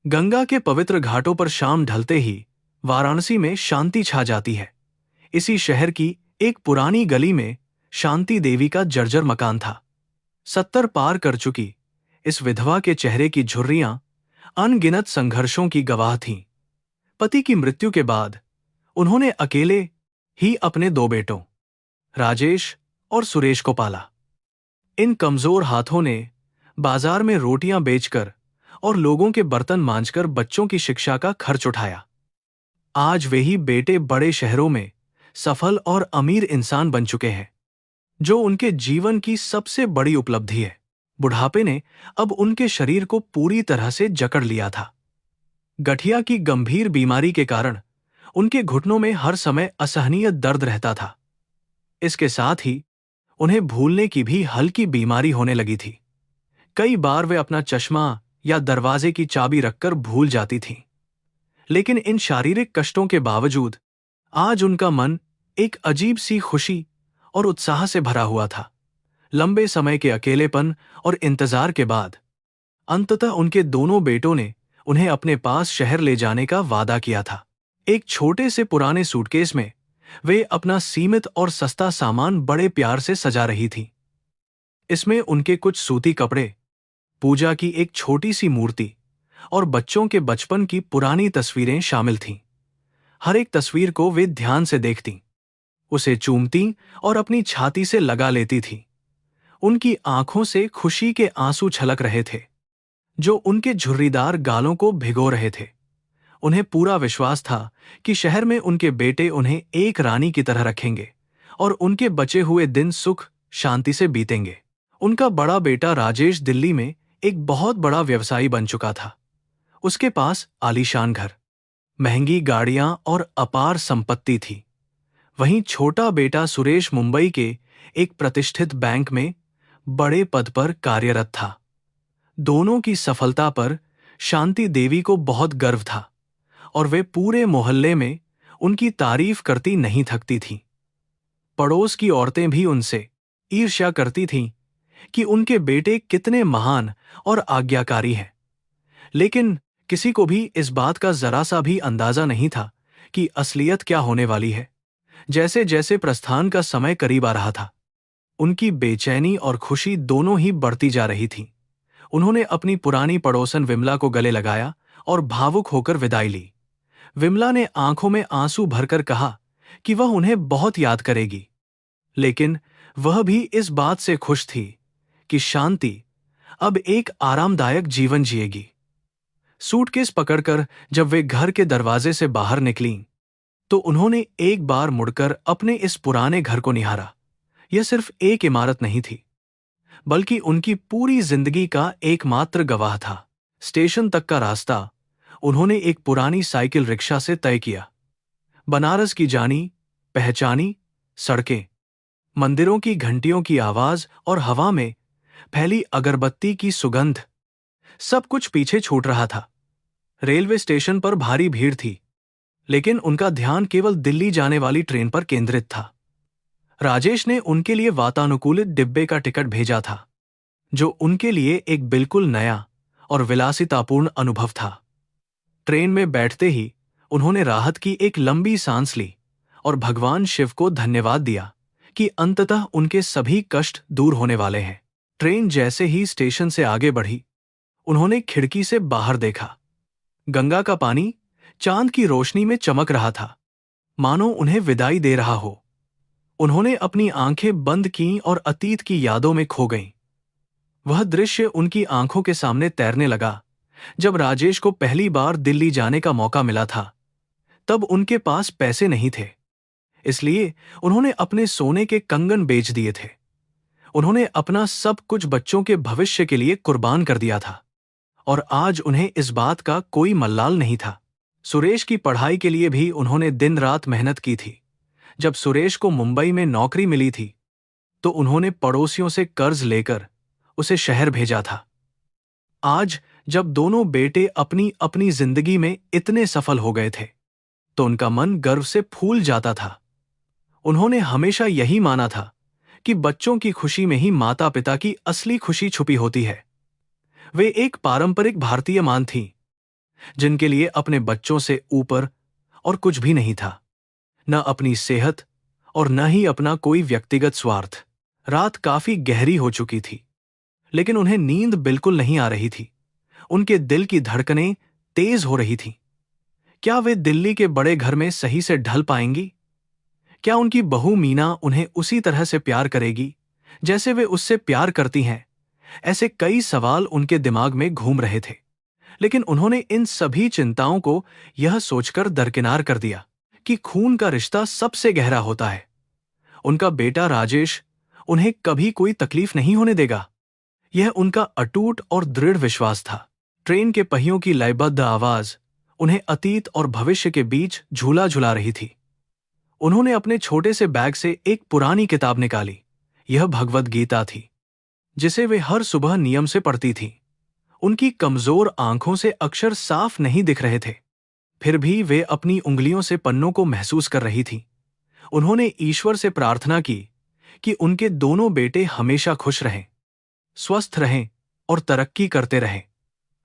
गंगा के पवित्र घाटों पर शाम ढलते ही वाराणसी में शांति छा जाती है। इसी शहर की एक पुरानी गली में शांति देवी का जर्जर मकान था। 70 पार कर चुकी इस विधवा के चेहरे की झुर्रियां अनगिनत संघर्षों की गवाह थीं। पति की मृत्यु के बाद उन्होंने अकेले ही अपने 2 बेटों राजेश और सुरेश को पाला। इन कमजोर हाथों ने बाजार में रोटियां बेचकर और लोगों के बर्तन मांजकर बच्चों की शिक्षा का खर्च उठाया। आज वे ही बेटे बड़े शहरों में सफल और अमीर इंसान बन चुके हैं, जो उनके जीवन की सबसे बड़ी उपलब्धि है। बुढ़ापे ने अब उनके शरीर को पूरी तरह से जकड़ लिया था। गठिया की गंभीर बीमारी के कारण उनके घुटनों में हर समय असहनीय दर्द रहता था। इसके साथ ही उन्हें भूलने की भी हल्की बीमारी होने लगी थी। कई बार वे अपना चश्मा या दरवाजे की चाबी रखकर भूल जाती थीं। लेकिन इन शारीरिक कष्टों के बावजूद आज उनका मन एक अजीब सी खुशी और उत्साह से भरा हुआ था। लंबे समय के अकेलेपन और इंतजार के बाद अंततः उनके दोनों बेटों ने उन्हें अपने पास शहर ले जाने का वादा किया था। एक छोटे से पुराने सूटकेस में वे अपना सीमित और सस्ता सामान बड़े प्यार से सजा रही थी। इसमें उनके कुछ सूती कपड़े, पूजा की एक छोटी सी मूर्ति और बच्चों के बचपन की पुरानी तस्वीरें शामिल थीं। हर एक तस्वीर को वे ध्यान से देखतीं, उसे चूमतीं और अपनी छाती से लगा लेती थीं। उनकी आंखों से खुशी के आंसू छलक रहे थे, जो उनके झुर्रीदार गालों को भिगो रहे थे। उन्हें पूरा विश्वास था कि शहर में उनके बेटे उन्हें एक रानी की तरह रखेंगे और उनके बचे हुए दिन सुख शांति से बीतेंगे। उनका बड़ा बेटा राजेश दिल्ली में एक बहुत बड़ा व्यवसायी बन चुका था। उसके पास आलीशान घर, महंगी गाड़ियां और अपार संपत्ति थी। वहीं छोटा बेटा सुरेश मुंबई के एक प्रतिष्ठित बैंक में बड़े पद पर कार्यरत था। दोनों की सफलता पर शांति देवी को बहुत गर्व था और वे पूरे मोहल्ले में उनकी तारीफ करती नहीं थकती थीं। पड़ोस की औरतें भी उनसे ईर्ष्या करती थीं कि उनके बेटे कितने महान और आज्ञाकारी हैं। लेकिन किसी को भी इस बात का जरा सा भी अंदाजा नहीं था कि असलियत क्या होने वाली है। जैसे जैसे प्रस्थान का समय करीब आ रहा था, उनकी बेचैनी और खुशी दोनों ही बढ़ती जा रही थी। उन्होंने अपनी पुरानी पड़ोसन विमला को गले लगाया और भावुक होकर विदाई ली। विमला ने आंखों में आंसू भरकर कहा कि वह उन्हें बहुत याद करेगी, लेकिन वह भी इस बात से खुश थी कि शांति अब एक आरामदायक जीवन जिएगी। सूटकेस पकड़कर जब वे घर के दरवाजे से बाहर निकलीं, तो उन्होंने एक बार मुड़कर अपने इस पुराने घर को निहारा। यह सिर्फ एक इमारत नहीं थी, बल्कि उनकी पूरी जिंदगी का एकमात्र गवाह था। स्टेशन तक का रास्ता उन्होंने एक पुरानी साइकिल रिक्शा से तय किया। बनारस की जानी पहचानी सड़कें, मंदिरों की घंटियों की आवाज और हवा में फैली अगरबत्ती की सुगंध, सब कुछ पीछे छूट रहा था। रेलवे स्टेशन पर भारी भीड़ थी, लेकिन उनका ध्यान केवल दिल्ली जाने वाली ट्रेन पर केंद्रित था। राजेश ने उनके लिए वातानुकूलित डिब्बे का टिकट भेजा था, जो उनके लिए एक बिल्कुल नया और विलासितापूर्ण अनुभव था। ट्रेन में बैठते ही उन्होंने राहत की एक लंबी सांस ली और भगवान शिव को धन्यवाद दिया कि अंततः उनके सभी कष्ट दूर होने वाले हैं। ट्रेन जैसे ही स्टेशन से आगे बढ़ी, उन्होंने खिड़की से बाहर देखा। गंगा का पानी चांद की रोशनी में चमक रहा था, मानो उन्हें विदाई दे रहा हो। उन्होंने अपनी आंखें बंद कीं और अतीत की यादों में खो गईं। वह दृश्य उनकी आंखों के सामने तैरने लगा जब राजेश को पहली बार दिल्ली जाने का मौका मिला था। तब उनके पास पैसे नहीं थे, इसलिए उन्होंने अपने सोने के कंगन बेच दिए थे। उन्होंने अपना सब कुछ बच्चों के भविष्य के लिए कुर्बान कर दिया था, और आज उन्हें इस बात का कोई मल्लाल नहीं था। सुरेश की पढ़ाई के लिए भी उन्होंने दिन रात मेहनत की थी। जब सुरेश को मुंबई में नौकरी मिली थी, तो उन्होंने पड़ोसियों से कर्ज लेकर उसे शहर भेजा था। आज जब दोनों बेटे अपनी अपनी जिंदगी में इतने सफल हो गए थे, तो उनका मन गर्व से फूल जाता था। उन्होंने हमेशा यही माना था कि बच्चों की खुशी में ही माता पिता की असली खुशी छुपी होती है। वे एक पारंपरिक भारतीय मां थीं, जिनके लिए अपने बच्चों से ऊपर और कुछ भी नहीं था, न अपनी सेहत और न ही अपना कोई व्यक्तिगत स्वार्थ। रात काफी गहरी हो चुकी थी, लेकिन उन्हें नींद बिल्कुल नहीं आ रही थी। उनके दिल की धड़कनें तेज हो रही थीं। क्या वे दिल्ली के बड़े घर में सही से ढल पाएंगी? क्या उनकी बहू मीना उन्हें उसी तरह से प्यार करेगी जैसे वे उससे प्यार करती हैं? ऐसे कई सवाल उनके दिमाग में घूम रहे थे, लेकिन उन्होंने इन सभी चिंताओं को यह सोचकर दरकिनार कर दिया कि खून का रिश्ता सबसे गहरा होता है। उनका बेटा राजेश उन्हें कभी कोई तकलीफ नहीं होने देगा। यह उनका अटूट और दृढ़ विश्वास था। ट्रेन के पहियों की लयबद्ध आवाज उन्हें अतीत और भविष्य के बीच झूला झुला रही थी। उन्होंने अपने छोटे से बैग से एक पुरानी किताब निकाली। यह भगवद गीता थी, जिसे वे हर सुबह नियम से पढ़ती थीं। उनकी कमजोर आंखों से अक्षर साफ नहीं दिख रहे थे, फिर भी वे अपनी उंगलियों से पन्नों को महसूस कर रही थीं। उन्होंने ईश्वर से प्रार्थना की कि उनके दोनों बेटे हमेशा खुश रहें, स्वस्थ रहें और तरक्की करते रहें।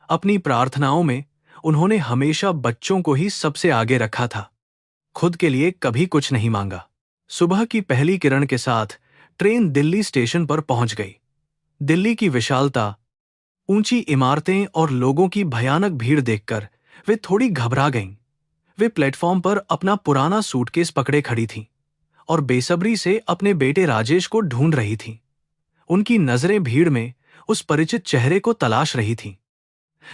अपनी प्रार्थनाओं में उन्होंने हमेशा बच्चों को ही सबसे आगे रखा था, खुद के लिए कभी कुछ नहीं मांगा। सुबह की पहली किरण के साथ ट्रेन दिल्ली स्टेशन पर पहुंच गई। दिल्ली की विशालता, ऊंची इमारतें और लोगों की भयानक भीड़ देखकर वे थोड़ी घबरा गईं। वे प्लेटफॉर्म पर अपना पुराना सूटकेस पकड़े खड़ी थीं और बेसब्री से अपने बेटे राजेश को ढूंढ रही थीं। उनकी नजरें भीड़ में उस परिचित चेहरे को तलाश रही थीं,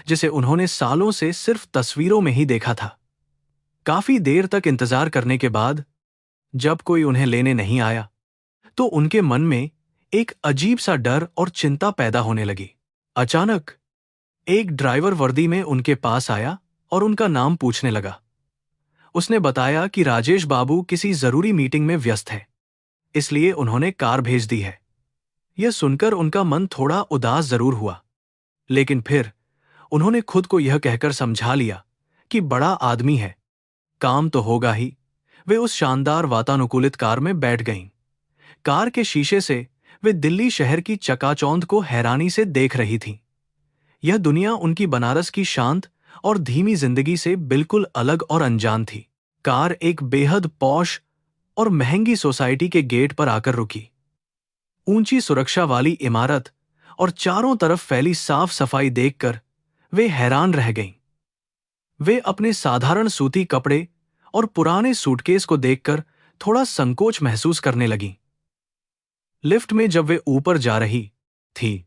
जिसे उन्होंने सालों से सिर्फ तस्वीरों में ही देखा था। काफी देर तक इंतजार करने के बाद जब कोई उन्हें लेने नहीं आया, तो उनके मन में एक अजीब सा डर और चिंता पैदा होने लगी। अचानक एक ड्राइवर वर्दी में उनके पास आया और उनका नाम पूछने लगा। उसने बताया कि राजेश बाबू किसी जरूरी मीटिंग में व्यस्त है, इसलिए उन्होंने कार भेज दी है। यह सुनकर उनका मन थोड़ा उदास जरूर हुआ, लेकिन फिर उन्होंने खुद को यह कहकर समझा लिया कि बड़ा आदमी है, काम तो होगा ही। वे उस शानदार वातानुकूलित कार में बैठ गईं। कार के शीशे से वे दिल्ली शहर की चकाचौंध को हैरानी से देख रही थीं। यह दुनिया उनकी बनारस की शांत और धीमी जिंदगी से बिल्कुल अलग और अनजान थी। कार एक बेहद पॉश और महंगी सोसाइटी के गेट पर आकर रुकी। ऊंची सुरक्षा वाली इमारत और चारों तरफ फैली साफ सफाई देखकर वे हैरान रह गईं। वे अपने साधारण सूती कपड़े और पुराने सूटकेस को देखकर थोड़ा संकोच महसूस करने लगीं। लिफ्ट में जब वे ऊपर जा रही थी,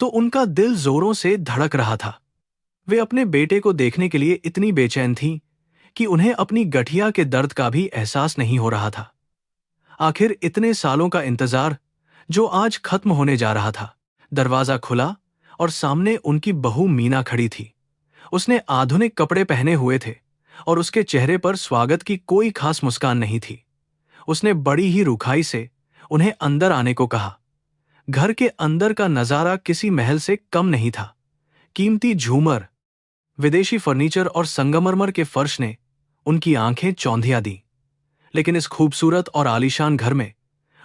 तो उनका दिल जोरों से धड़क रहा था। वे अपने बेटे को देखने के लिए इतनी बेचैन थीं कि उन्हें अपनी गठिया के दर्द का भी एहसास नहीं हो रहा था। आखिर इतने सालों का इंतजार जो आज खत्म होने जा रहा था। दरवाजा खुला और सामने उनकी बहू मीना खड़ी थी। उसने आधुनिक कपड़े पहने हुए थे और उसके चेहरे पर स्वागत की कोई खास मुस्कान नहीं थी। उसने बड़ी ही रुखाई से उन्हें अंदर आने को कहा। घर के अंदर का नजारा किसी महल से कम नहीं था। कीमती झूमर, विदेशी फर्नीचर और संगमरमर के फर्श ने उनकी आंखें चौंधिया दी, लेकिन इस खूबसूरत और आलीशान घर में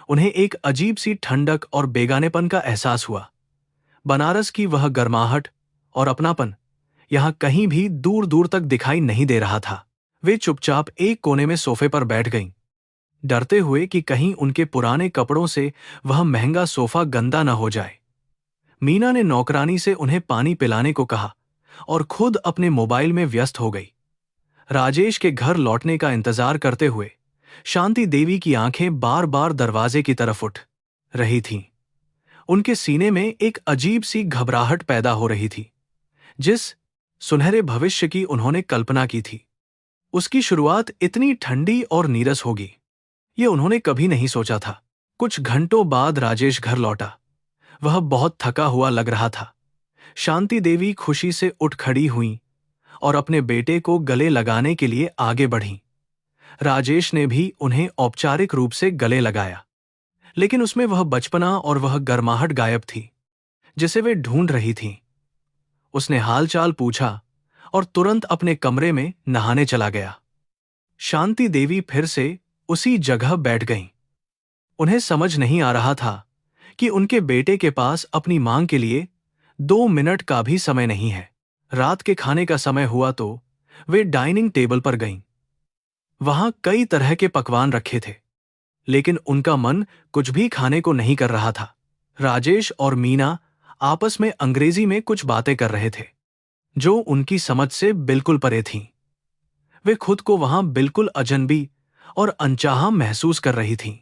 उन्हें एक अजीब सी ठंडक और बेगानेपन का एहसास हुआ। बनारस की वह गर्माहट और अपनापन यहां कहीं भी दूर दूर तक दिखाई नहीं दे रहा था। वे चुपचाप एक कोने में सोफे पर बैठ गईं, डरते हुए कि कहीं उनके पुराने कपड़ों से वह महंगा सोफा गंदा न हो जाए। मीना ने नौकरानी से उन्हें पानी पिलाने को कहा और खुद अपने मोबाइल में व्यस्त हो गई। राजेश के घर लौटने का इंतजार करते हुए शांति देवी की आंखें बार बार दरवाजे की तरफ उठ रही थीं। उनके सीने में एक अजीब सी घबराहट पैदा हो रही थी। जिस सुनहरे भविष्य की उन्होंने कल्पना की थी, उसकी शुरुआत इतनी ठंडी और नीरस होगी, ये उन्होंने कभी नहीं सोचा था। कुछ घंटों बाद राजेश घर लौटा। वह बहुत थका हुआ लग रहा था। शांति देवी खुशी से उठ खड़ी हुईं और अपने बेटे को गले लगाने के लिए आगे बढ़ीं। राजेश ने भी उन्हें औपचारिक रूप से गले लगाया, लेकिन उसमें वह बचपना और वह गर्माहट गायब थी जिसे वे ढूंढ रही थीं। उसने हालचाल पूछा और तुरंत अपने कमरे में नहाने चला गया। शांति देवी फिर से उसी जगह बैठ गईं। उन्हें समझ नहीं आ रहा था कि उनके बेटे के पास अपनी मांग के लिए 2 मिनट का भी समय नहीं है। रात के खाने का समय हुआ तो वे डाइनिंग टेबल पर गईं। वहां कई तरह के पकवान रखे थे, लेकिन उनका मन कुछ भी खाने को नहीं कर रहा था। राजेश और मीना आपस में अंग्रेजी में कुछ बातें कर रहे थे, जो उनकी समझ से बिल्कुल परे थीं। वे खुद को वहां बिल्कुल अजनबी और अनचाहा महसूस कर रही थीं।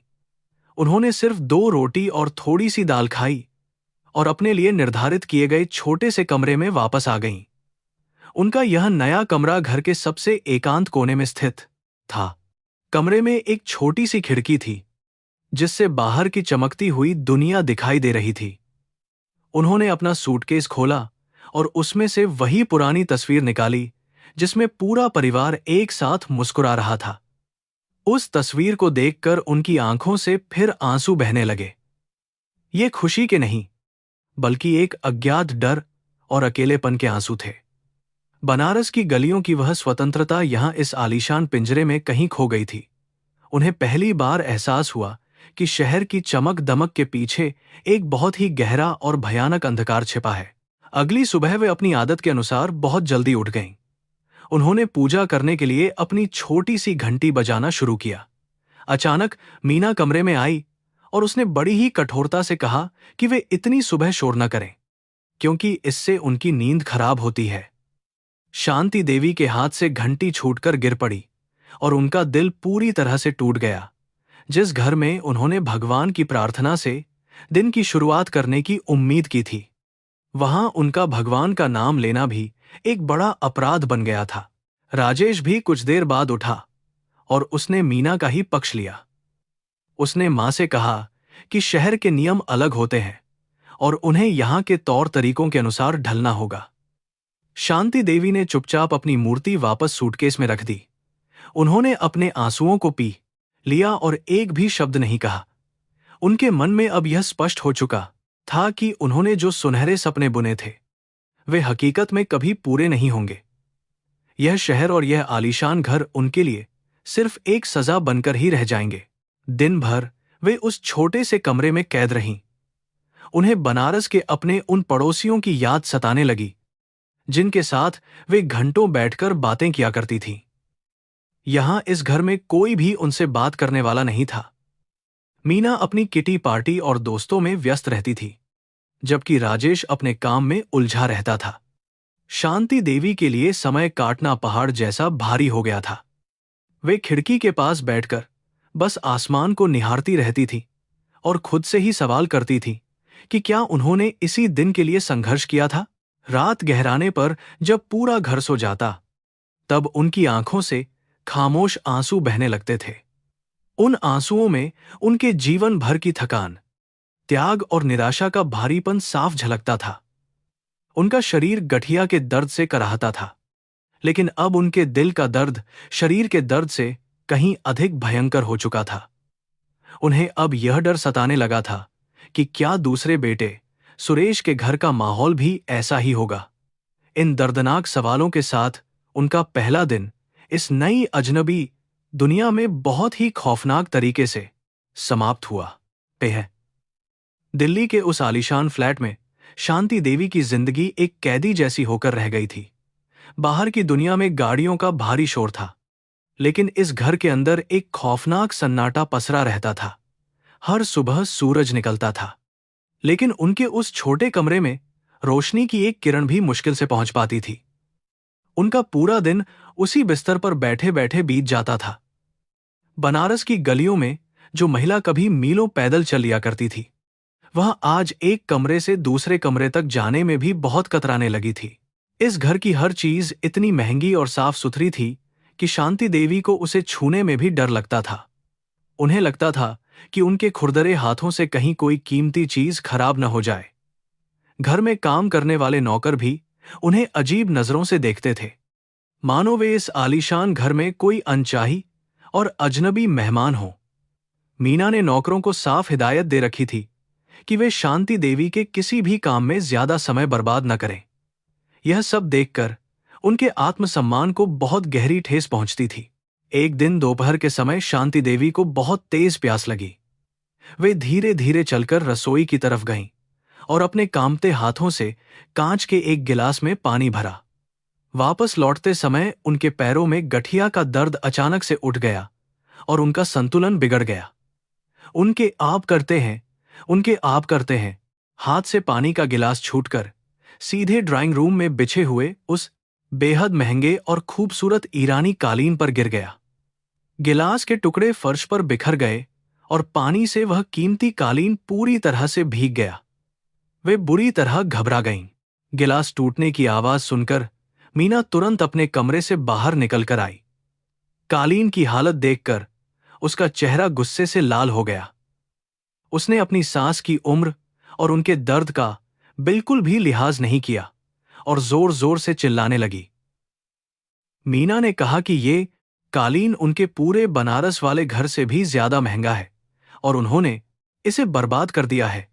उन्होंने सिर्फ 2 रोटी और थोड़ी सी दाल खाई और अपने लिए निर्धारित किए गए छोटे से कमरे में वापस आ गईं। उनका यह नया कमरा घर के सबसे एकांत कोने में स्थित था। कमरे में एक छोटी सी खिड़की थी, जिससे बाहर की चमकती हुई दुनिया दिखाई दे रही थी। उन्होंने अपना सूटकेस खोला और उसमें से वही पुरानी तस्वीर निकाली, जिसमें पूरा परिवार एक साथ मुस्कुरा रहा था। उस तस्वीर को देखकर उनकी आंखों से फिर आंसू बहने लगे। ये खुशी के नहीं, बल्कि एक अज्ञात डर और अकेलेपन के आंसू थे। बनारस की गलियों की वह स्वतंत्रता यहां इस आलीशान पिंजरे में कहीं खो गई थी। उन्हें पहली बार एहसास हुआ कि शहर की चमक दमक के पीछे एक बहुत ही गहरा और भयानक अंधकार छिपा है। अगली सुबह वे अपनी आदत के अनुसार बहुत जल्दी उठ गईं। उन्होंने पूजा करने के लिए अपनी छोटी सी घंटी बजाना शुरू किया। अचानक मीना कमरे में आई और उसने बड़ी ही कठोरता से कहा कि वे इतनी सुबह शोर न करें, क्योंकि इससे उनकी नींद खराब होती है। शांति देवी के हाथ से घंटी छूटकर गिर पड़ी और उनका दिल पूरी तरह से टूट गया। जिस घर में उन्होंने भगवान की प्रार्थना से दिन की शुरुआत करने की उम्मीद की थी, वहां उनका भगवान का नाम लेना भी एक बड़ा अपराध बन गया था। राजेश भी कुछ देर बाद उठा और उसने मीना का ही पक्ष लिया। उसने मां से कहा कि शहर के नियम अलग होते हैं और उन्हें यहां के तौर तरीकों के अनुसार ढलना होगा। शांति देवी ने चुपचाप अपनी मूर्ति वापस सूटकेस में रख दी। उन्होंने अपने आंसुओं को पी लिया और एक भी शब्द नहीं कहा। उनके मन में अब यह स्पष्ट हो चुका था कि उन्होंने जो सुनहरे सपने बुने थे, वे हकीकत में कभी पूरे नहीं होंगे। यह शहर और यह आलीशान घर उनके लिए सिर्फ एक सजा बनकर ही रह जाएंगे। दिन भर वे उस छोटे से कमरे में कैद रहीं। उन्हें बनारस के अपने उन पड़ोसियों की याद सताने लगी, जिनके साथ वे घंटों बैठकर बातें किया करती थीं। यहां इस घर में कोई भी उनसे बात करने वाला नहीं था। मीना अपनी किटी पार्टी और दोस्तों में व्यस्त रहती थी, जबकि राजेश अपने काम में उलझा रहता था। शांति देवी के लिए समय काटना पहाड़ जैसा भारी हो गया था। वे खिड़की के पास बैठकर बस आसमान को निहारती रहती थी और खुद से ही सवाल करती थी कि क्या उन्होंने इसी दिन के लिए संघर्ष किया था। रात गहराने पर जब पूरा घर सो जाता, तब उनकी आंखों से खामोश आंसू बहने लगते थे। उन आंसुओं में उनके जीवन भर की थकान, त्याग और निराशा का भारीपन साफ झलकता था। उनका शरीर गठिया के दर्द से कराहता था, लेकिन अब उनके दिल का दर्द शरीर के दर्द से कहीं अधिक भयंकर हो चुका था। उन्हें अब यह डर सताने लगा था कि क्या दूसरे बेटे सुरेश के घर का माहौल भी ऐसा ही होगा। इन दर्दनाक सवालों के साथ उनका पहला दिन इस नई अजनबी दुनिया में बहुत ही खौफनाक तरीके से समाप्त हुआ। दिल्ली के उस आलीशान फ्लैट में शांति देवी की जिंदगी एक कैदी जैसी होकर रह गई थी। बाहर की दुनिया में गाड़ियों का भारी शोर था, लेकिन इस घर के अंदर एक खौफनाक सन्नाटा पसरा रहता था। हर सुबह सूरज निकलता था, लेकिन उनके उस छोटे कमरे में रोशनी की एक किरण भी मुश्किल से पहुंच पाती थी। उनका पूरा दिन उसी बिस्तर पर बैठे बैठे बीत जाता था। बनारस की गलियों में जो महिला कभी मीलों पैदल चल लिया करती थी, वह आज एक कमरे से दूसरे कमरे तक जाने में भी बहुत कतराने लगी थी। इस घर की हर चीज इतनी महंगी और साफ सुथरी थी कि शांति देवी को उसे छूने में भी डर लगता था। उन्हें लगता था कि उनके खुरदरे हाथों से कहीं कोई कीमती चीज खराब न हो जाए। घर में काम करने वाले नौकर भी उन्हें अजीब नजरों से देखते थे, मानो वे इस आलीशान घर में कोई अनचाही और अजनबी मेहमान हो। मीना ने नौकरों को साफ हिदायत दे रखी थी कि वे शांति देवी के किसी भी काम में ज्यादा समय बर्बाद न करें। यह सब देखकर उनके आत्मसम्मान को बहुत गहरी ठेस पहुंचती थी। एक दिन दोपहर के समय शांति देवी को बहुत तेज प्यास लगी। वे धीरे धीरे चलकर रसोई की तरफ गईं और अपने कांपते हाथों से कांच के एक गिलास में पानी भरा। वापस लौटते समय उनके पैरों में गठिया का दर्द अचानक से उठ गया और उनका संतुलन बिगड़ गया। उनके आप करते हैं हाथ से पानी का गिलास छूटकर सीधे ड्राइंग रूम में बिछे हुए उस बेहद महंगे और खूबसूरत ईरानी कालीन पर गिर गया। गिलास के टुकड़े फर्श पर बिखर गए और पानी से वह कीमती कालीन पूरी तरह से भीग गया। वे बुरी तरह घबरा गईं। गिलास टूटने की आवाज सुनकर मीना तुरंत अपने कमरे से बाहर निकलकर आई। कालीन की हालत देखकर उसका चेहरा गुस्से से लाल हो गया। उसने अपनी सास की उम्र और उनके दर्द का बिल्कुल भी लिहाज नहीं किया और जोर जोर से चिल्लाने लगी। मीना ने कहा कि ये कालीन उनके पूरे बनारस वाले घर से भी ज्यादा महंगा है और उन्होंने इसे बर्बाद कर दिया है।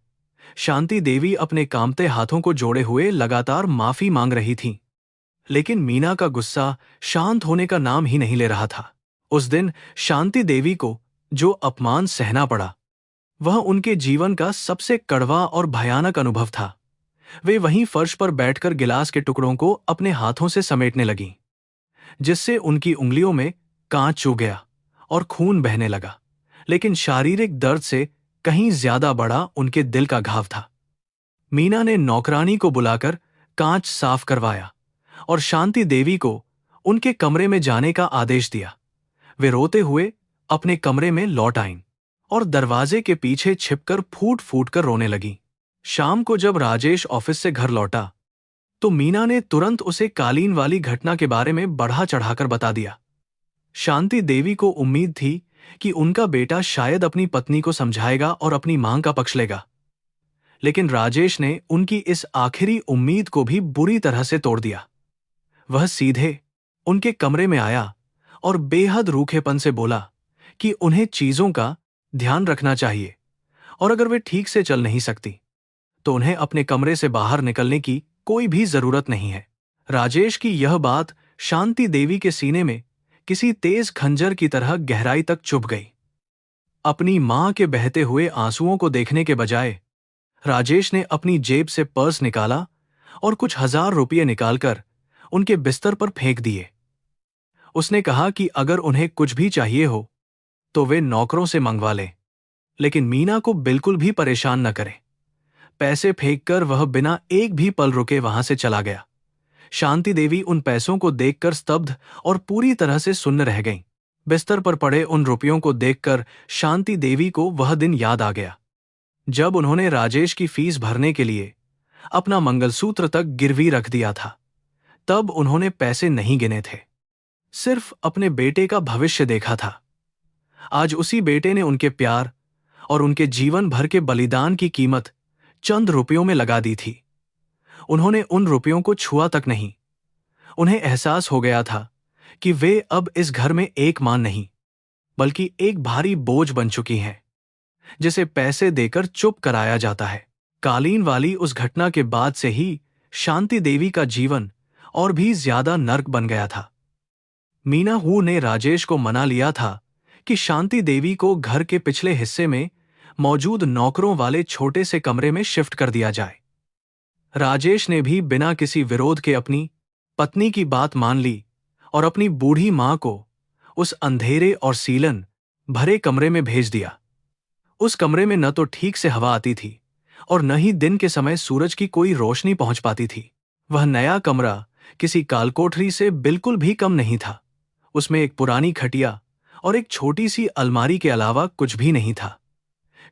शांति देवी अपने कांपते हाथों को जोड़े हुए लगातार माफी मांग रही थीं, लेकिन मीना का गुस्सा शांत होने का नाम ही नहीं ले रहा था। उस दिन शांति देवी को जो अपमान सहना पड़ा वह उनके जीवन का सबसे कड़वा और भयानक अनुभव था। वे वहीं फर्श पर बैठकर गिलास के टुकड़ों को अपने हाथों से समेटने लगीं, जिससे उनकी उंगलियों में कांच चुभ गया और खून बहने लगा। लेकिन शारीरिक दर्द से कहीं ज्यादा बड़ा उनके दिल का घाव था। मीना ने नौकरानी को बुलाकर कांच साफ करवाया और शांति देवी को उनके कमरे में जाने का आदेश दिया। वे रोते हुए अपने कमरे में लौट आईं और दरवाजे के पीछे छिपकर फूट फूट कर रोने लगीं। शाम को जब राजेश ऑफिस से घर लौटा तो मीना ने तुरंत उसे कालीन वाली घटना के बारे में बढ़ा चढ़ाकर बता दिया। शांति देवी को उम्मीद थी कि उनका बेटा शायद अपनी पत्नी को समझाएगा और अपनी मांग का पक्ष लेगा, लेकिन राजेश ने उनकी इस आखिरी उम्मीद को भी बुरी तरह से तोड़ दिया। वह सीधे उनके कमरे में आया और बेहद रूखेपन से बोला कि उन्हें चीजों का ध्यान रखना चाहिए और अगर वे ठीक से चल नहीं सकती तो उन्हें अपने कमरे से बाहर निकलने की कोई भी जरूरत नहीं है। राजेश की यह बात शांति देवी के सीने में किसी तेज खंजर की तरह गहराई तक चुभ गई। अपनी मां के बहते हुए आंसुओं को देखने के बजाय राजेश ने अपनी जेब से पर्स निकाला और कुछ 1000 रुपये निकालकर उनके बिस्तर पर फेंक दिए। उसने कहा कि अगर उन्हें कुछ भी चाहिए हो तो वे नौकरों से मंगवा लें, लेकिन मीना को बिल्कुल भी परेशान न करें। पैसे फेंककर वह बिना एक भी पल रुके वहां से चला गया। शांति देवी उन पैसों को देखकर स्तब्ध और पूरी तरह से सुन्न रह गईं। बिस्तर पर पड़े उन रुपयों को देखकर शांति देवी को वह दिन याद आ गया जब उन्होंने राजेश की फीस भरने के लिए अपना मंगलसूत्र तक गिरवी रख दिया था। तब उन्होंने पैसे नहीं गिने थे, सिर्फ अपने बेटे का भविष्य देखा था। आज उसी बेटे ने उनके प्यार और उनके जीवन भर के बलिदान की कीमत चंद रुपयों में लगा दी थी। उन्होंने उन रुपयों को छुआ तक नहीं। उन्हें एहसास हो गया था कि वे अब इस घर में एक मां नहीं बल्कि एक भारी बोझ बन चुकी हैं, जिसे पैसे देकर चुप कराया जाता है। कालीन वाली उस घटना के बाद से ही शांति देवी का जीवन और भी ज्यादा नर्क बन गया था। मीना हू ने राजेश को मना लिया था कि शांति देवी को घर के पिछले हिस्से में मौजूद नौकरों वाले छोटे से कमरे में शिफ्ट कर दिया जाए। राजेश ने भी बिना किसी विरोध के अपनी पत्नी की बात मान ली और अपनी बूढ़ी मां को उस अंधेरे और सीलन भरे कमरे में भेज दिया। उस कमरे में न तो ठीक से हवा आती थी और न ही दिन के समय सूरज की कोई रोशनी पहुंच पाती थी। वह नया कमरा किसी कालकोठरी से बिल्कुल भी कम नहीं था। उसमें एक पुरानी खटिया और एक छोटी सी अलमारी के अलावा कुछ भी नहीं था।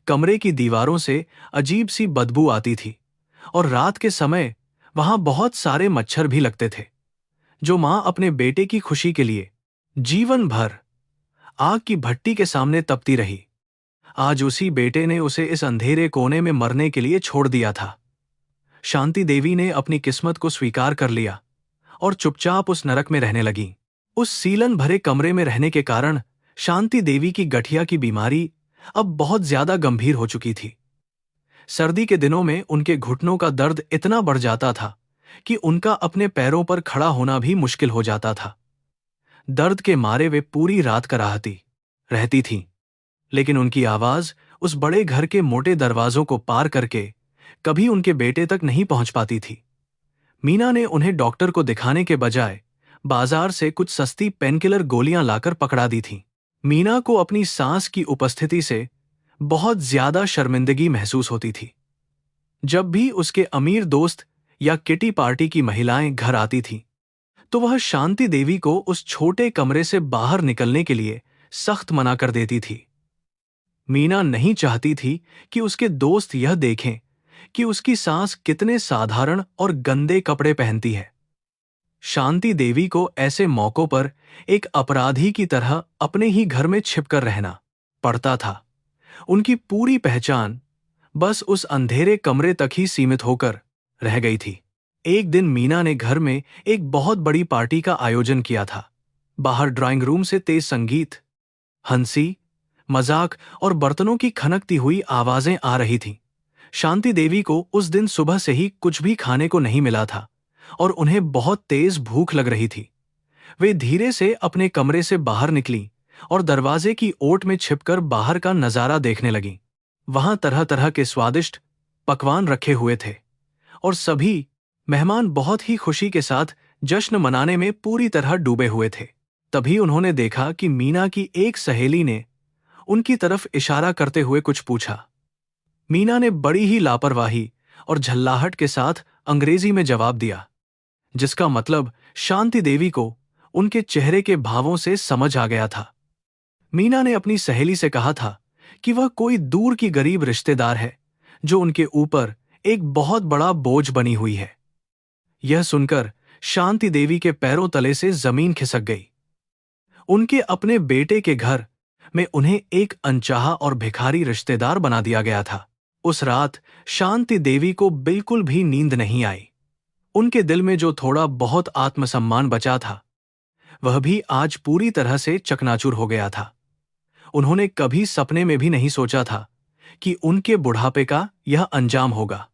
कमरे की दीवारों से अजीब सी बदबू आती थी और रात के समय वहां बहुत सारे मच्छर भी लगते थे। जो मां अपने बेटे की खुशी के लिए जीवन भर आग की भट्टी के सामने तपती रही, आज उसी बेटे ने उसे इस अंधेरे कोने में मरने के लिए छोड़ दिया था। शांति देवी ने अपनी किस्मत को स्वीकार कर लिया और चुपचाप उस नरक में रहने लगी। उस सीलन भरे कमरे में रहने के कारण शांति देवी की गठिया की बीमारी अब बहुत ज्यादा गंभीर हो चुकी थी। सर्दी के दिनों में उनके घुटनों का दर्द इतना बढ़ जाता था कि उनका अपने पैरों पर खड़ा होना भी मुश्किल हो जाता था। दर्द के मारे वे पूरी रात कराहती रहती थीं, लेकिन उनकी आवाज उस बड़े घर के मोटे दरवाजों को पार करके कभी उनके बेटे तक नहीं पहुंच पाती थी। मीना ने उन्हें डॉक्टर को दिखाने के बजाय बाजार से कुछ सस्ती पेनकिलर गोलियां लाकर पकड़ा दी थीं। मीना को अपनी सास की उपस्थिति से बहुत ज्यादा शर्मिंदगी महसूस होती थी। जब भी उसके अमीर दोस्त या किटी पार्टी की महिलाएं घर आती थीं, तो वह शांति देवी को उस छोटे कमरे से बाहर निकलने के लिए सख्त मना कर देती थी। मीना नहीं चाहती थी कि उसके दोस्त यह देखें कि उसकी सास कितने साधारण और गंदे कपड़े पहनती है। शांति देवी को ऐसे मौकों पर एक अपराधी की तरह अपने ही घर में छिपकर रहना पड़ता था। उनकी पूरी पहचान बस उस अंधेरे कमरे तक ही सीमित होकर रह गई थी। एक दिन मीना ने घर में एक बहुत बड़ी पार्टी का आयोजन किया था। बाहर ड्राइंग रूम से तेज संगीत, हंसी, मजाक और बर्तनों की खनकती हुई आवाजें आ रही थीं। शांति देवी को उस दिन सुबह से ही कुछ भी खाने को नहीं मिला था और उन्हें बहुत तेज भूख लग रही थी। वे धीरे से अपने कमरे से बाहर निकलीं और दरवाजे की ओट में छिपकर बाहर का नजारा देखने लगीं। वहां तरह तरह के स्वादिष्ट पकवान रखे हुए थे और सभी मेहमान बहुत ही खुशी के साथ जश्न मनाने में पूरी तरह डूबे हुए थे। तभी उन्होंने देखा कि मीना की एक सहेली ने उनकी तरफ इशारा करते हुए कुछ पूछा। मीना ने बड़ी ही लापरवाही और झल्लाहट के साथ अंग्रेजी में जवाब दिया, जिसका मतलब शांति देवी को उनके चेहरे के भावों से समझ आ गया था। मीना ने अपनी सहेली से कहा था कि वह कोई दूर की गरीब रिश्तेदार है जो उनके ऊपर एक बहुत बड़ा बोझ बनी हुई है। यह सुनकर शांति देवी के पैरों तले से जमीन खिसक गई। उनके अपने बेटे के घर में उन्हें एक अनचाहा और भिखारी रिश्तेदार बना दिया गया था। उस रात शांति देवी को बिल्कुल भी नींद नहीं आई। उनके दिल में जो थोड़ा बहुत आत्मसम्मान बचा था, वह भी आज पूरी तरह से चकनाचूर हो गया था। उन्होंने कभी सपने में भी नहीं सोचा था कि उनके बुढ़ापे का यह अंजाम होगा।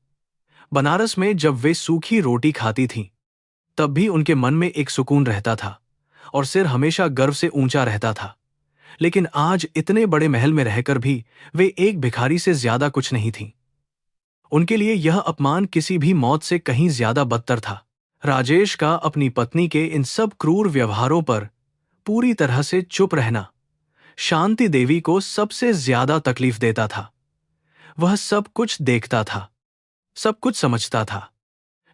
बनारस में जब वे सूखी रोटी खाती थीं, तब भी उनके मन में एक सुकून रहता था और सिर हमेशा गर्व से ऊंचा रहता था। लेकिन आज इतने बड़े महल में रहकर भी वे एक भिखारी से ज्यादा कुछ नहीं थीं। उनके लिए यह अपमान किसी भी मौत से कहीं ज्यादा बदतर था। राजेश का अपनी पत्नी के इन सब क्रूर व्यवहारों पर पूरी तरह से चुप रहना शांति देवी को सबसे ज्यादा तकलीफ देता था। वह सब कुछ देखता था, सब कुछ समझता था,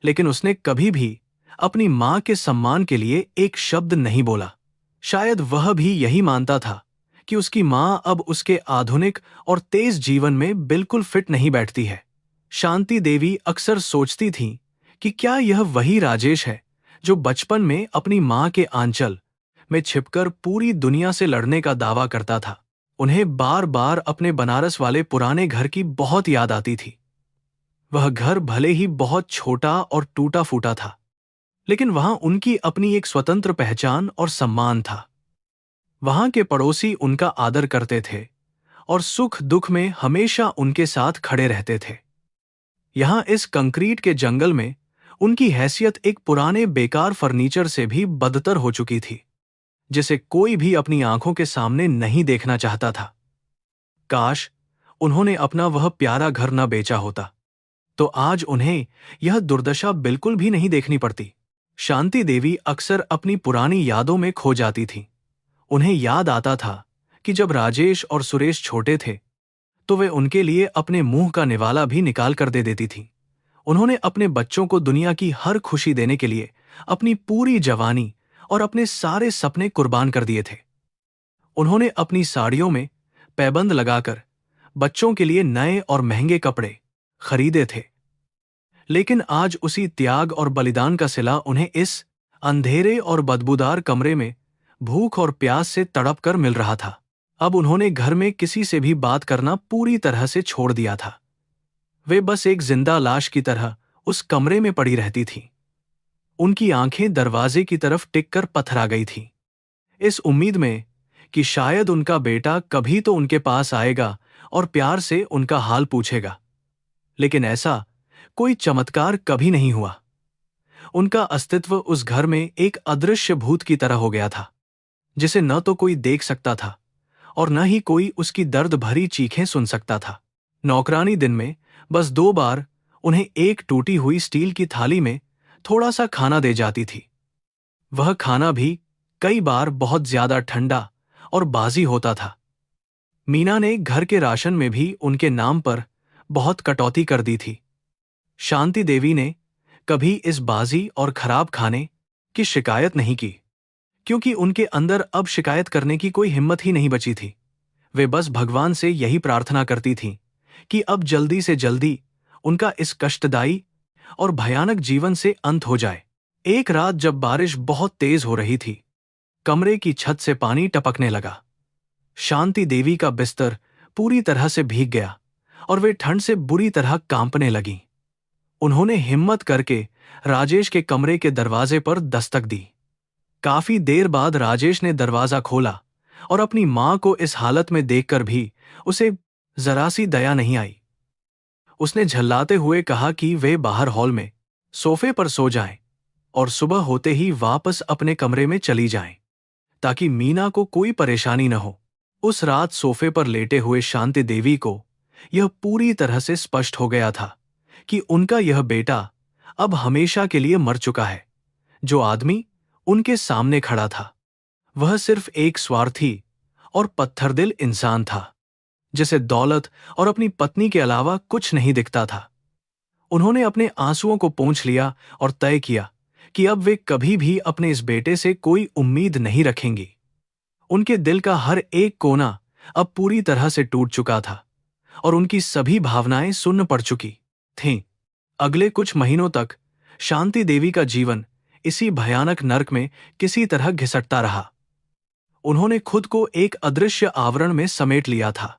लेकिन उसने कभी भी अपनी मां के सम्मान के लिए एक शब्द नहीं बोला। शायद वह भी यही मानता था कि उसकी मां अब उसके आधुनिक और तेज जीवन में बिल्कुल फिट नहीं बैठती है। शांति देवी अक्सर सोचती थी कि क्या यह वही राजेश है जो बचपन में अपनी मां के आंचल में छिपकर पूरी दुनिया से लड़ने का दावा करता था। उन्हें बार बार अपने बनारस वाले पुराने घर की बहुत याद आती थी। वह घर भले ही बहुत छोटा और टूटा फूटा था, लेकिन वहां उनकी अपनी एक स्वतंत्र पहचान और सम्मान था। वहां के पड़ोसी उनका आदर करते थे और सुख दुख में हमेशा उनके साथ खड़े रहते थे। यहां इस कंक्रीट के जंगल में उनकी हैसियत एक पुराने बेकार फर्नीचर से भी बदतर हो चुकी थी, जिसे कोई भी अपनी आंखों के सामने नहीं देखना चाहता था। काश उन्होंने अपना वह प्यारा घर न बेचा होता, तो आज उन्हें यह दुर्दशा बिल्कुल भी नहीं देखनी पड़ती। शांति देवी अक्सर अपनी पुरानी यादों में खो जाती थी। उन्हें याद आता था कि जब राजेश और सुरेश छोटे थे, तो वे उनके लिए अपने मुंह का निवाला भी निकाल कर दे देती थी। उन्होंने अपने बच्चों को दुनिया की हर खुशी देने के लिए अपनी पूरी जवानी और अपने सारे सपने कुर्बान कर दिए थे। उन्होंने अपनी साड़ियों में पैबंद लगाकर बच्चों के लिए नए और महंगे कपड़े खरीदे थे, लेकिन आज उसी त्याग और बलिदान का सिला उन्हें इस अंधेरे और बदबूदार कमरे में भूख और प्यास से तड़प कर मिल रहा था। अब उन्होंने घर में किसी से भी बात करना पूरी तरह से छोड़ दिया था। वे बस एक जिंदा लाश की तरह उस कमरे में पड़ी रहती थीं। उनकी आंखें दरवाजे की तरफ टिककर पथरा गई थीं, इस उम्मीद में कि शायद उनका बेटा कभी तो उनके पास आएगा और प्यार से उनका हाल पूछेगा। लेकिन ऐसा कोई चमत्कार कभी नहीं हुआ। उनका अस्तित्व उस घर में एक अदृश्य भूत की तरह हो गया था, जिसे न तो कोई देख सकता था और न ही कोई उसकी दर्द भरी चीखें सुन सकता था। नौकरानी दिन में बस 2 बार उन्हें एक टूटी हुई स्टील की थाली में थोड़ा सा खाना दे जाती थी। वह खाना भी कई बार बहुत ज्यादा ठंडा और बासी होता था। मीना ने घर के राशन में भी उनके नाम पर बहुत कटौती कर दी थी। शांति देवी ने कभी इस बासी और खराब खाने की शिकायत नहीं की, क्योंकि उनके अंदर अब शिकायत करने की कोई हिम्मत ही नहीं बची थी। वे बस भगवान से यही प्रार्थना करती थीं कि अब जल्दी से जल्दी उनका इस कष्टदायी और भयानक जीवन से अंत हो जाए। एक रात जब बारिश बहुत तेज हो रही थी, कमरे की छत से पानी टपकने लगा। शांति देवी का बिस्तर पूरी तरह से भीग गया और वे ठंड से बुरी तरह कांपने लगीं। उन्होंने हिम्मत करके राजेश के कमरे के दरवाजे पर दस्तक दी। काफी देर बाद राजेश ने दरवाजा खोला और अपनी मां को इस हालत में देखकर भी उसे जरा सी दया नहीं आई। उसने झल्लाते हुए कहा कि वे बाहर हॉल में सोफे पर सो जाएं और सुबह होते ही वापस अपने कमरे में चली जाएं, ताकि मीना को कोई परेशानी न हो। उस रात सोफे पर लेटे हुए शांति देवी को यह पूरी तरह से स्पष्ट हो गया था कि उनका यह बेटा अब हमेशा के लिए मर चुका है। जो आदमी उनके सामने खड़ा था, वह सिर्फ एक स्वार्थी और पत्थरदिल इंसान था, जिसे दौलत और अपनी पत्नी के अलावा कुछ नहीं दिखता था। उन्होंने अपने आंसुओं को पोंछ लिया और तय किया कि अब वे कभी भी अपने इस बेटे से कोई उम्मीद नहीं रखेंगी। उनके दिल का हर एक कोना अब पूरी तरह से टूट चुका था और उनकी सभी भावनाएं सुन्न पड़ चुकी थीं। अगले कुछ महीनों तक शांति देवी का जीवन इसी भयानक नरक में किसी तरह घिसटता रहा। उन्होंने खुद को एक अदृश्य आवरण में समेट लिया था।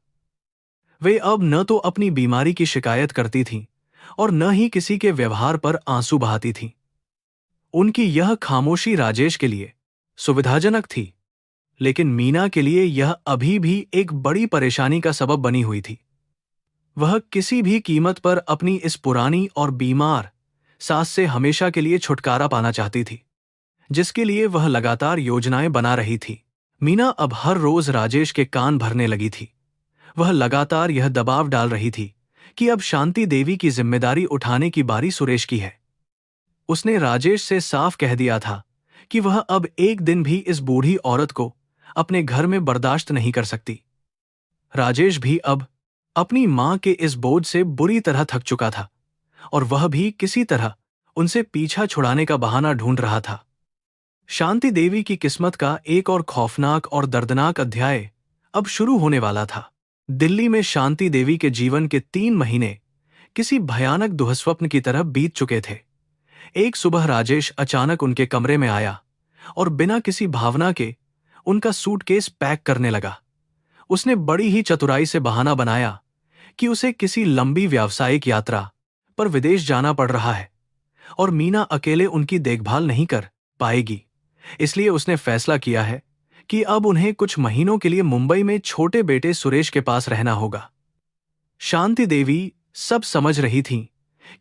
वे अब न तो अपनी बीमारी की शिकायत करती थीं और न ही किसी के व्यवहार पर आंसू बहाती थीं। उनकी यह खामोशी राजेश के लिए सुविधाजनक थी, लेकिन मीना के लिए यह अभी भी एक बड़ी परेशानी का सबब बनी हुई थी। वह किसी भी कीमत पर अपनी इस पुरानी और बीमार सास से हमेशा के लिए छुटकारा पाना चाहती थी, जिसके लिए वह लगातार योजनाएं बना रही थी। मीना अब हर रोज राजेश के कान भरने लगी थी। वह लगातार यह दबाव डाल रही थी कि अब शांति देवी की जिम्मेदारी उठाने की बारी सुरेश की है। उसने राजेश से साफ कह दिया था कि वह अब एक दिन भी इस बूढ़ी औरत को अपने घर में बर्दाश्त नहीं कर सकती। राजेश भी अब अपनी मां के इस बोझ से बुरी तरह थक चुका था और वह भी किसी तरह उनसे पीछा छुड़ाने का बहाना ढूंढ रहा था। शांति देवी की किस्मत का एक और खौफनाक और दर्दनाक अध्याय अब शुरू होने वाला था। दिल्ली में शांति देवी के जीवन के 3 महीने किसी भयानक दुःस्वप्न की तरह बीत चुके थे। एक सुबह राजेश अचानक उनके कमरे में आया और बिना किसी भावना के उनका सूटकेस पैक करने लगा। उसने बड़ी ही चतुराई से बहाना बनाया कि उसे किसी लंबी व्यावसायिक यात्रा पर विदेश जाना पड़ रहा है और मीना अकेले उनकी देखभाल नहीं कर पाएगी। इसलिए उसने फैसला किया है कि अब उन्हें कुछ महीनों के लिए मुंबई में छोटे बेटे सुरेश के पास रहना होगा। शांति देवी सब समझ रही थीं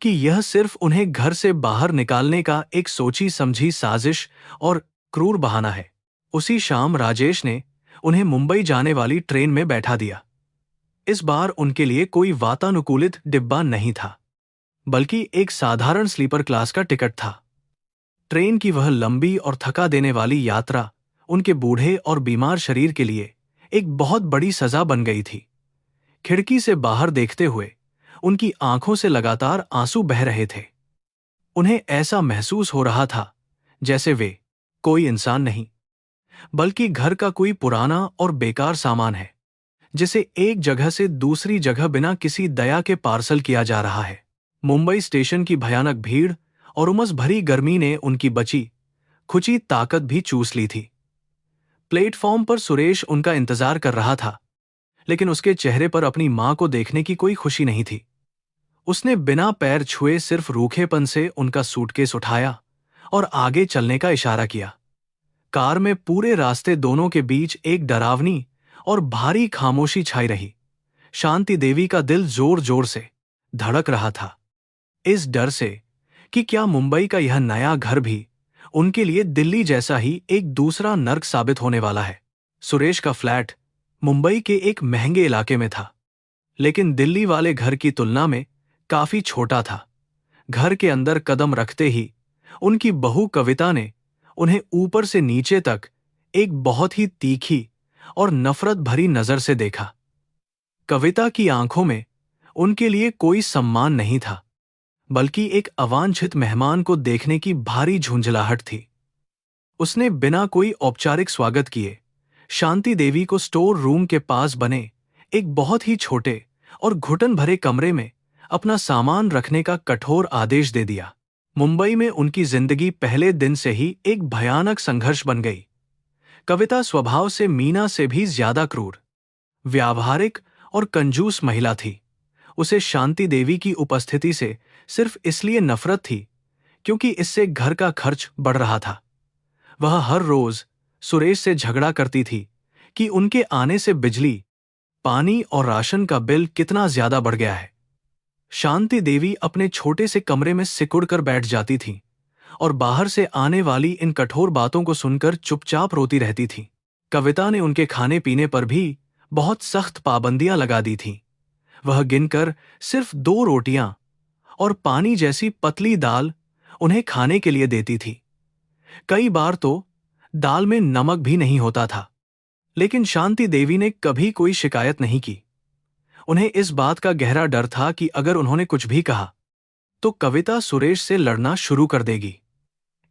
कि यह सिर्फ उन्हें घर से बाहर निकालने का एक सोची समझी साजिश और क्रूर बहाना है। उसी शाम राजेश ने उन्हें मुंबई जाने वाली ट्रेन में बैठा दिया। इस बार उनके लिए कोई वातानुकूलित डिब्बा नहीं था, बल्कि एक साधारण स्लीपर क्लास का टिकट था। ट्रेन की वह लंबी और थका देने वाली यात्रा उनके बूढ़े और बीमार शरीर के लिए एक बहुत बड़ी सजा बन गई थी। खिड़की से बाहर देखते हुए उनकी आंखों से लगातार आंसू बह रहे थे। उन्हें ऐसा महसूस हो रहा था जैसे वे कोई इंसान नहीं, बल्कि घर का कोई पुराना और बेकार सामान है, जिसे एक जगह से दूसरी जगह बिना किसी दया के पार्सल किया जा रहा है। मुंबई स्टेशन की भयानक भीड़ और उमस भरी गर्मी ने उनकी बची खुची ताकत भी चूस ली थी। प्लेटफॉर्म पर सुरेश उनका इंतजार कर रहा था, लेकिन उसके चेहरे पर अपनी मां को देखने की कोई खुशी नहीं थी। उसने बिना पैर छुए सिर्फ रूखेपन से उनका सूटकेस उठाया और आगे चलने का इशारा किया। कार में पूरे रास्ते दोनों के बीच एक डरावनी और भारी खामोशी छाई रही। शांति देवी का दिल जोर जोर से धड़क रहा था, इस डर से कि क्या मुंबई का यह नया घर भी उनके लिए दिल्ली जैसा ही एक दूसरा नर्क साबित होने वाला है। सुरेश का फ्लैट मुंबई के एक महंगे इलाके में था, लेकिन दिल्ली वाले घर की तुलना में काफी छोटा था। घर के अंदर कदम रखते ही उनकी बहू कविता ने उन्हें ऊपर से नीचे तक एक बहुत ही तीखी और नफरत भरी नजर से देखा। कविता की आंखों में उनके लिए कोई सम्मान नहीं था, बल्कि एक अवांछित मेहमान को देखने की भारी झुंझलाहट थी। उसने बिना कोई औपचारिक स्वागत किए शांति देवी को स्टोर रूम के पास बने एक बहुत ही छोटे और घुटन भरे कमरे में अपना सामान रखने का कठोर आदेश दे दिया। मुंबई में उनकी जिंदगी पहले दिन से ही एक भयानक संघर्ष बन गई। कविता स्वभाव से मीना से भी ज्यादा क्रूर, व्यावहारिक और कंजूस महिला थी। उसे शांति देवी की उपस्थिति से सिर्फ इसलिए नफरत थी क्योंकि इससे घर का खर्च बढ़ रहा था। वह हर रोज सुरेश से झगड़ा करती थी कि उनके आने से बिजली, पानी और राशन का बिल कितना ज्यादा बढ़ गया है। शांति देवी अपने छोटे से कमरे में सिकुड़ कर बैठ जाती थी और बाहर से आने वाली इन कठोर बातों को सुनकर चुपचाप रोती रहती थी। कविता ने उनके खाने पीने पर भी बहुत सख्त पाबंदियां लगा दी थीं। वह गिनकर सिर्फ 2 रोटियां और पानी जैसी पतली दाल उन्हें खाने के लिए देती थी। कई बार तो दाल में नमक भी नहीं होता था, लेकिन शांति देवी ने कभी कोई शिकायत नहीं की। उन्हें इस बात का गहरा डर था कि अगर उन्होंने कुछ भी कहा तो कविता सुरेश से लड़ना शुरू कर देगी।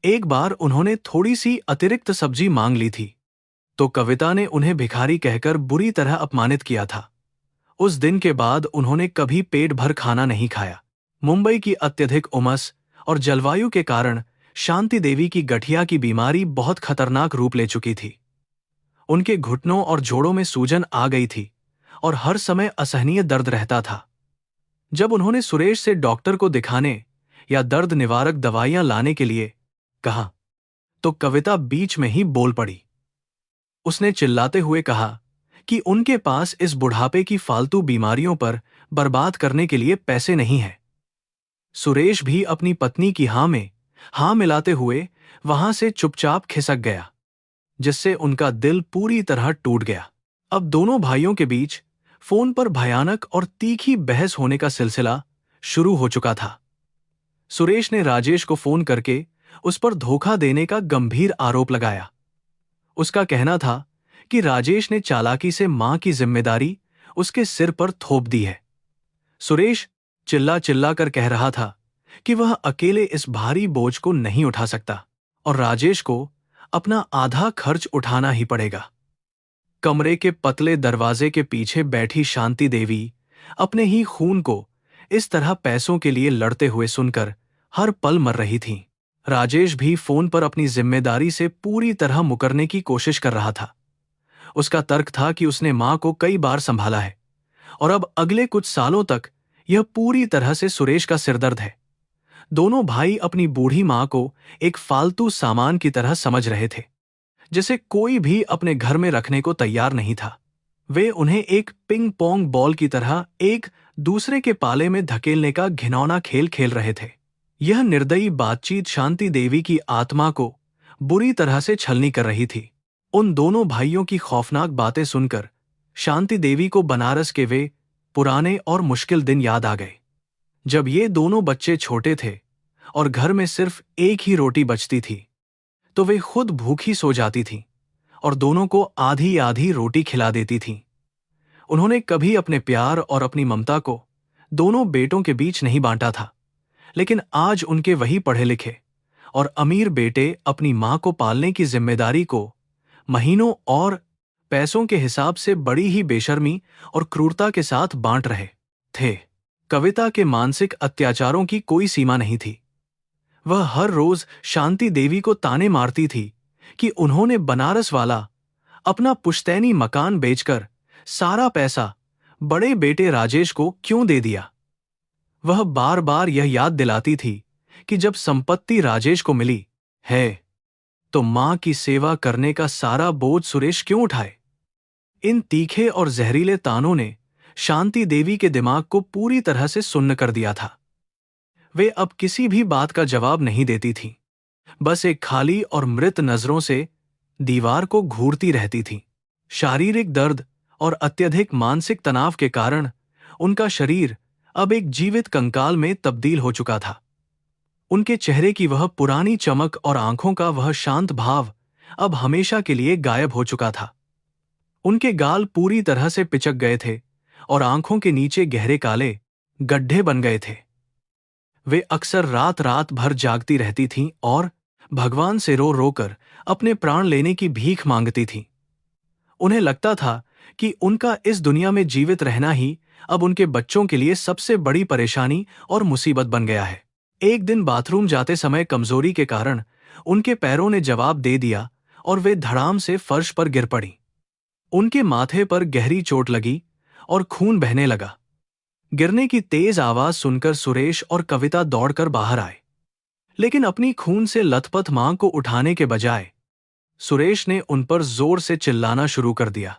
एक बार उन्होंने थोड़ी सी अतिरिक्त सब्जी मांग ली थी तो कविता ने उन्हें भिखारी कहकर बुरी तरह अपमानित किया था। उस दिन के बाद उन्होंने कभी पेट भर खाना नहीं खाया। मुंबई की अत्यधिक उमस और जलवायु के कारण शांति देवी की गठिया की बीमारी बहुत खतरनाक रूप ले चुकी थी। उनके घुटनों और जोड़ों में सूजन आ गई थी और हर समय असहनीय दर्द रहता था। जब उन्होंने सुरेश से डॉक्टर को दिखाने या दर्द निवारक दवाइयां लाने के लिए कहा तो कविता बीच में ही बोल पड़ी। उसने चिल्लाते हुए कहा कि उनके पास इस बुढ़ापे की फालतू बीमारियों पर बर्बाद करने के लिए पैसे नहीं हैं। सुरेश भी अपनी पत्नी की हाँ में हाँ मिलाते हुए वहां से चुपचाप खिसक गया, जिससे उनका दिल पूरी तरह टूट गया। अब दोनों भाइयों के बीच फोन पर भयानक और तीखी बहस होने का सिलसिला शुरू हो चुका था। सुरेश ने राजेश को फोन करके उस पर धोखा देने का गंभीर आरोप लगाया। उसका कहना था कि राजेश ने चालाकी से मां की जिम्मेदारी उसके सिर पर थोप दी है। सुरेश चिल्ला चिल्ला कर कह रहा था कि वह अकेले इस भारी बोझ को नहीं उठा सकता और राजेश को अपना आधा खर्च उठाना ही पड़ेगा। कमरे के पतले दरवाजे के पीछे बैठी शांति देवी अपने ही खून को इस तरह पैसों के लिए लड़ते हुए सुनकर हर पल मर रही थीं। राजेश भी फोन पर अपनी जिम्मेदारी से पूरी तरह मुकरने की कोशिश कर रहा था। उसका तर्क था कि उसने मां को कई बार संभाला है और अब अगले कुछ सालों तक यह पूरी तरह से सुरेश का सिरदर्द है। दोनों भाई अपनी बूढ़ी मां को एक फालतू सामान की तरह समझ रहे थे, जिसे कोई भी अपने घर में रखने को तैयार नहीं था। वे उन्हें एक पिंग पोंग बॉल की तरह एक दूसरे के पाले में धकेलने का घिनौना खेल खेल रहे थे। यह निर्दयी बातचीत शांति देवी की आत्मा को बुरी तरह से छलनी कर रही थी। उन दोनों भाइयों की खौफनाक बातें सुनकर शांति देवी को बनारस के वे पुराने और मुश्किल दिन याद आ गए, जब ये दोनों बच्चे छोटे थे और घर में सिर्फ एक ही रोटी बचती थी, तो वे खुद भूखी सो जाती थीं और दोनों को आधी आधी रोटी खिला देती थीं। उन्होंने कभी अपने प्यार और अपनी ममता को दोनों बेटों के बीच नहीं बांटा था, लेकिन आज उनके वही पढ़े लिखे और अमीर बेटे अपनी मां को पालने की जिम्मेदारी को महीनों और पैसों के हिसाब से बड़ी ही बेशर्मी और क्रूरता के साथ बांट रहे थे। कविता के मानसिक अत्याचारों की कोई सीमा नहीं थी। वह हर रोज शांति देवी को ताने मारती थी कि उन्होंने बनारस वाला अपना पुश्तैनी मकान बेचकर सारा पैसा बड़े बेटे राजेश को क्यों दे दिया। वह बार बार यह याद दिलाती थी कि जब संपत्ति राजेश को मिली है तो मां की सेवा करने का सारा बोझ सुरेश क्यों उठाए। इन तीखे और जहरीले तानों ने शांति देवी के दिमाग को पूरी तरह से सुन्न कर दिया था। वे अब किसी भी बात का जवाब नहीं देती थीं, बस एक खाली और मृत नजरों से दीवार को घूरती रहती थीं। शारीरिक दर्द और अत्यधिक मानसिक तनाव के कारण उनका शरीर अब एक जीवित कंकाल में तब्दील हो चुका था। उनके चेहरे की वह पुरानी चमक और आंखों का वह शांत भाव अब हमेशा के लिए गायब हो चुका था। उनके गाल पूरी तरह से पिचक गए थे और आंखों के नीचे गहरे काले गड्ढे बन गए थे। वे अक्सर रात रात भर जागती रहती थीं और भगवान से रो रोकर अपने प्राण लेने की भीख मांगती थीं। उन्हें लगता था कि उनका इस दुनिया में जीवित रहना ही अब उनके बच्चों के लिए सबसे बड़ी परेशानी और मुसीबत बन गया है। एक दिन बाथरूम जाते समय कमजोरी के कारण उनके पैरों ने जवाब दे दिया और वे धड़ाम से फर्श पर गिर पड़ी। उनके माथे पर गहरी चोट लगी और खून बहने लगा। गिरने की तेज आवाज सुनकर सुरेश और कविता दौड़कर बाहर आए, लेकिन अपनी खून से लथपथ मां को उठाने के बजाय सुरेश ने उन पर जोर से चिल्लाना शुरू कर दिया।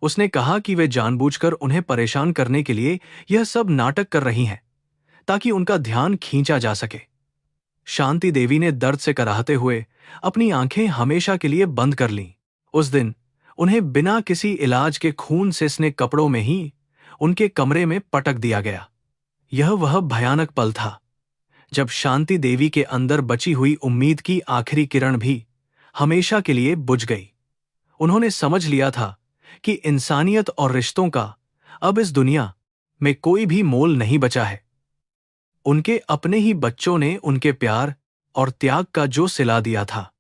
उसने कहा कि वे जानबूझकर उन्हें परेशान करने के लिए यह सब नाटक कर रही हैं, ताकि उनका ध्यान खींचा जा सके। शांति देवी ने दर्द से कराहते हुए अपनी आंखें हमेशा के लिए बंद कर लीं। उस दिन उन्हें बिना किसी इलाज के खून से स्ने कपड़ों में ही उनके कमरे में पटक दिया गया। यह वह भयानक पल था जब शांति देवी के अंदर बची हुई उम्मीद की आखिरी किरण भी हमेशा के लिए बुझ गई। उन्होंने समझ लिया था कि इंसानियत और रिश्तों का अब इस दुनिया में कोई भी मोल नहीं बचा है। उनके अपने ही बच्चों ने उनके प्यार और त्याग का जो सिला दिया था,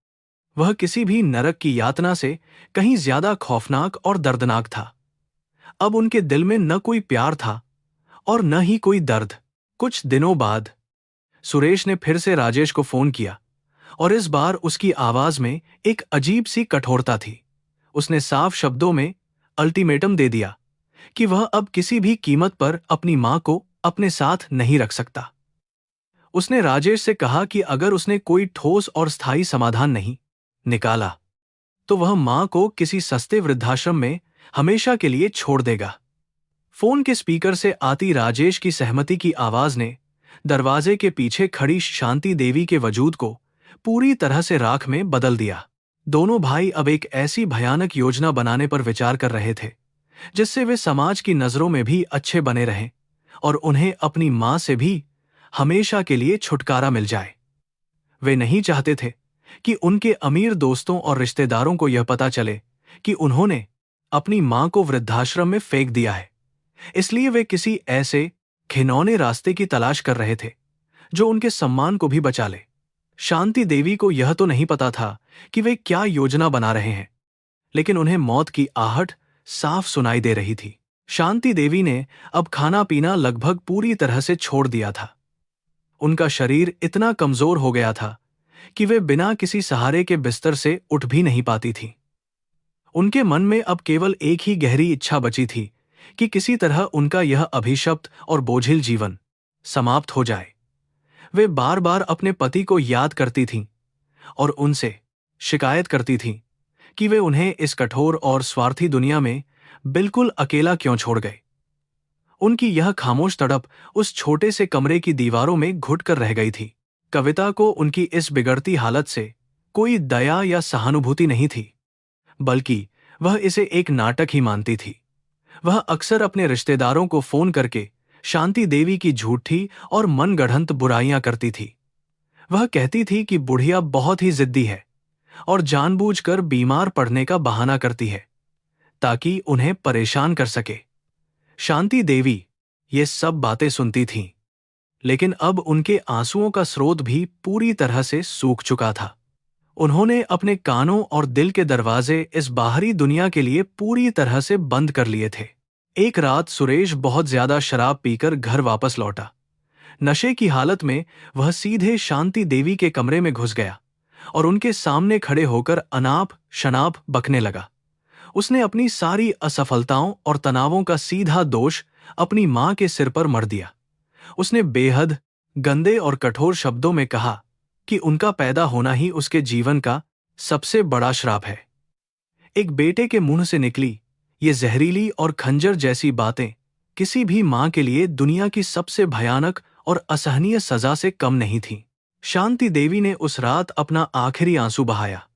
वह किसी भी नरक की यातना से कहीं ज्यादा खौफनाक और दर्दनाक था। अब उनके दिल में न कोई प्यार था और न ही कोई दर्द। कुछ दिनों बाद सुरेश ने फिर से राजेश को फोन किया और इस बार उसकी आवाज में एक अजीब सी कठोरता थी। उसने साफ शब्दों में अल्टीमेटम दे दिया कि वह अब किसी भी कीमत पर अपनी मां को अपने साथ नहीं रख सकता। उसने राजेश से कहा कि अगर उसने कोई ठोस और स्थायी समाधान नहीं निकाला तो वह मां को किसी सस्ते वृद्धाश्रम में हमेशा के लिए छोड़ देगा। फोन के स्पीकर से आती राजेश की सहमति की आवाज ने दरवाजे के पीछे खड़ी शांति देवी के वजूद को पूरी तरह से राख में बदल दिया। दोनों भाई अब एक ऐसी भयानक योजना बनाने पर विचार कर रहे थे जिससे वे समाज की नजरों में भी अच्छे बने रहें और उन्हें अपनी मां से भी हमेशा के लिए छुटकारा मिल जाए। वे नहीं चाहते थे कि उनके अमीर दोस्तों और रिश्तेदारों को यह पता चले कि उन्होंने अपनी मां को वृद्धाश्रम में फेंक दिया है। इसलिए वे किसी ऐसे घिनौने रास्ते की तलाश कर रहे थे जो उनके सम्मान को भी बचा ले। शांति देवी को यह तो नहीं पता था कि वे क्या योजना बना रहे हैं, लेकिन उन्हें मौत की आहट साफ सुनाई दे रही थी। शांति देवी ने अब खाना पीना लगभग पूरी तरह से छोड़ दिया था। उनका शरीर इतना कमजोर हो गया था कि वे बिना किसी सहारे के बिस्तर से उठ भी नहीं पाती थी। उनके मन में अब केवल एक ही गहरी इच्छा बची थी कि किसी तरह उनका यह अभिशप्त और बोझिल जीवन समाप्त हो जाए। वे बार बार अपने पति को याद करती थीं और उनसे शिकायत करती थीं कि वे उन्हें इस कठोर और स्वार्थी दुनिया में बिल्कुल अकेला क्यों छोड़ गए। उनकी यह खामोश तड़प उस छोटे से कमरे की दीवारों में घुट कर रह गई थी। कविता को उनकी इस बिगड़ती हालत से कोई दया या सहानुभूति नहीं थी, बल्कि वह इसे एक नाटक ही मानती थी। वह अक्सर अपने रिश्तेदारों को फोन करके शांति देवी की झूठी और मनगढ़ंत बुराइयां करती थी। वह कहती थी कि बुढ़िया बहुत ही जिद्दी है और जानबूझकर बीमार पड़ने का बहाना करती है ताकि उन्हें परेशान कर सके। शांति देवी ये सब बातें सुनती थीं, लेकिन अब उनके आंसुओं का स्रोत भी पूरी तरह से सूख चुका था। उन्होंने अपने कानों और दिल के दरवाजे इस बाहरी दुनिया के लिए पूरी तरह से बंद कर लिए थे। एक रात सुरेश बहुत ज्यादा शराब पीकर घर वापस लौटा। नशे की हालत में वह सीधे शांति देवी के कमरे में घुस गया और उनके सामने खड़े होकर अनाप शनाप बकने लगा। उसने अपनी सारी असफलताओं और तनावों का सीधा दोष अपनी मां के सिर पर मढ़ दिया। उसने बेहद गंदे और कठोर शब्दों में कहा कि उनका पैदा होना ही उसके जीवन का सबसे बड़ा श्राप है। एक बेटे के मुंह से निकली ये जहरीली और खंजर जैसी बातें किसी भी मां के लिए दुनिया की सबसे भयानक और असहनीय सजा से कम नहीं थीं। शांति देवी ने उस रात अपना आखिरी आंसू बहाया।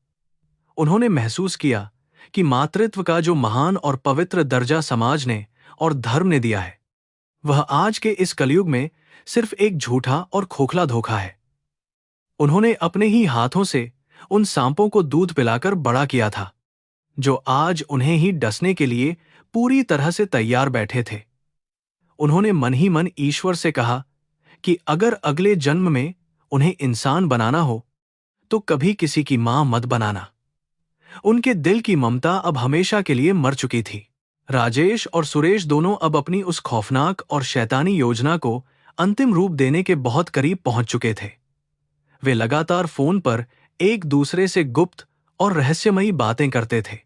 उन्होंने महसूस किया कि मातृत्व का जो महान और पवित्र दर्जा समाज ने और धर्म ने दिया है, वह आज के इस कलयुग में सिर्फ एक झूठा और खोखला धोखा है। उन्होंने अपने ही हाथों से उन सांपों को दूध पिलाकर बड़ा किया था, जो आज उन्हें ही डसने के लिए पूरी तरह से तैयार बैठे थे। उन्होंने मन ही मन ईश्वर से कहा कि अगर अगले जन्म में उन्हें इंसान बनाना हो तो कभी किसी की मां मत बनाना। उनके दिल की ममता अब हमेशा के लिए मर चुकी थी। राजेश और सुरेश दोनों अब अपनी उस खौफनाक और शैतानी योजना को अंतिम रूप देने के बहुत करीब पहुंच चुके थे। वे लगातार फोन पर एक दूसरे से गुप्त और रहस्यमयी बातें करते थे।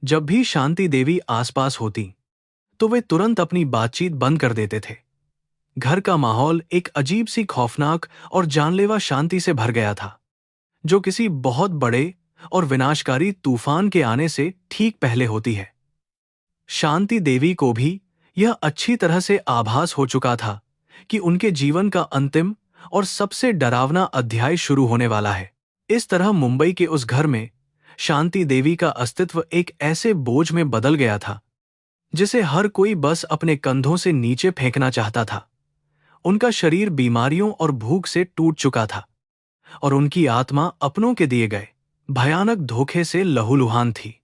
जब भी शांति देवी आसपास होती तो वे तुरंत अपनी बातचीत बंद कर देते थे। घर का माहौल एक अजीब सी खौफनाक और जानलेवा शांति से भर गया था, जो किसी बहुत बड़े और विनाशकारी तूफान के आने से ठीक पहले होती है। शांति देवी को भी यह अच्छी तरह से आभास हो चुका था कि उनके जीवन का अंतिम और सबसे डरावना अध्याय शुरू होने वाला है। इस तरह मुंबई के उस घर में शांति देवी का अस्तित्व एक ऐसे बोझ में बदल गया था जिसे हर कोई बस अपने कंधों से नीचे फेंकना चाहता था। उनका शरीर बीमारियों और भूख से टूट चुका था और उनकी आत्मा अपनों के दिए गए भयानक धोखे से लहूलुहान थी।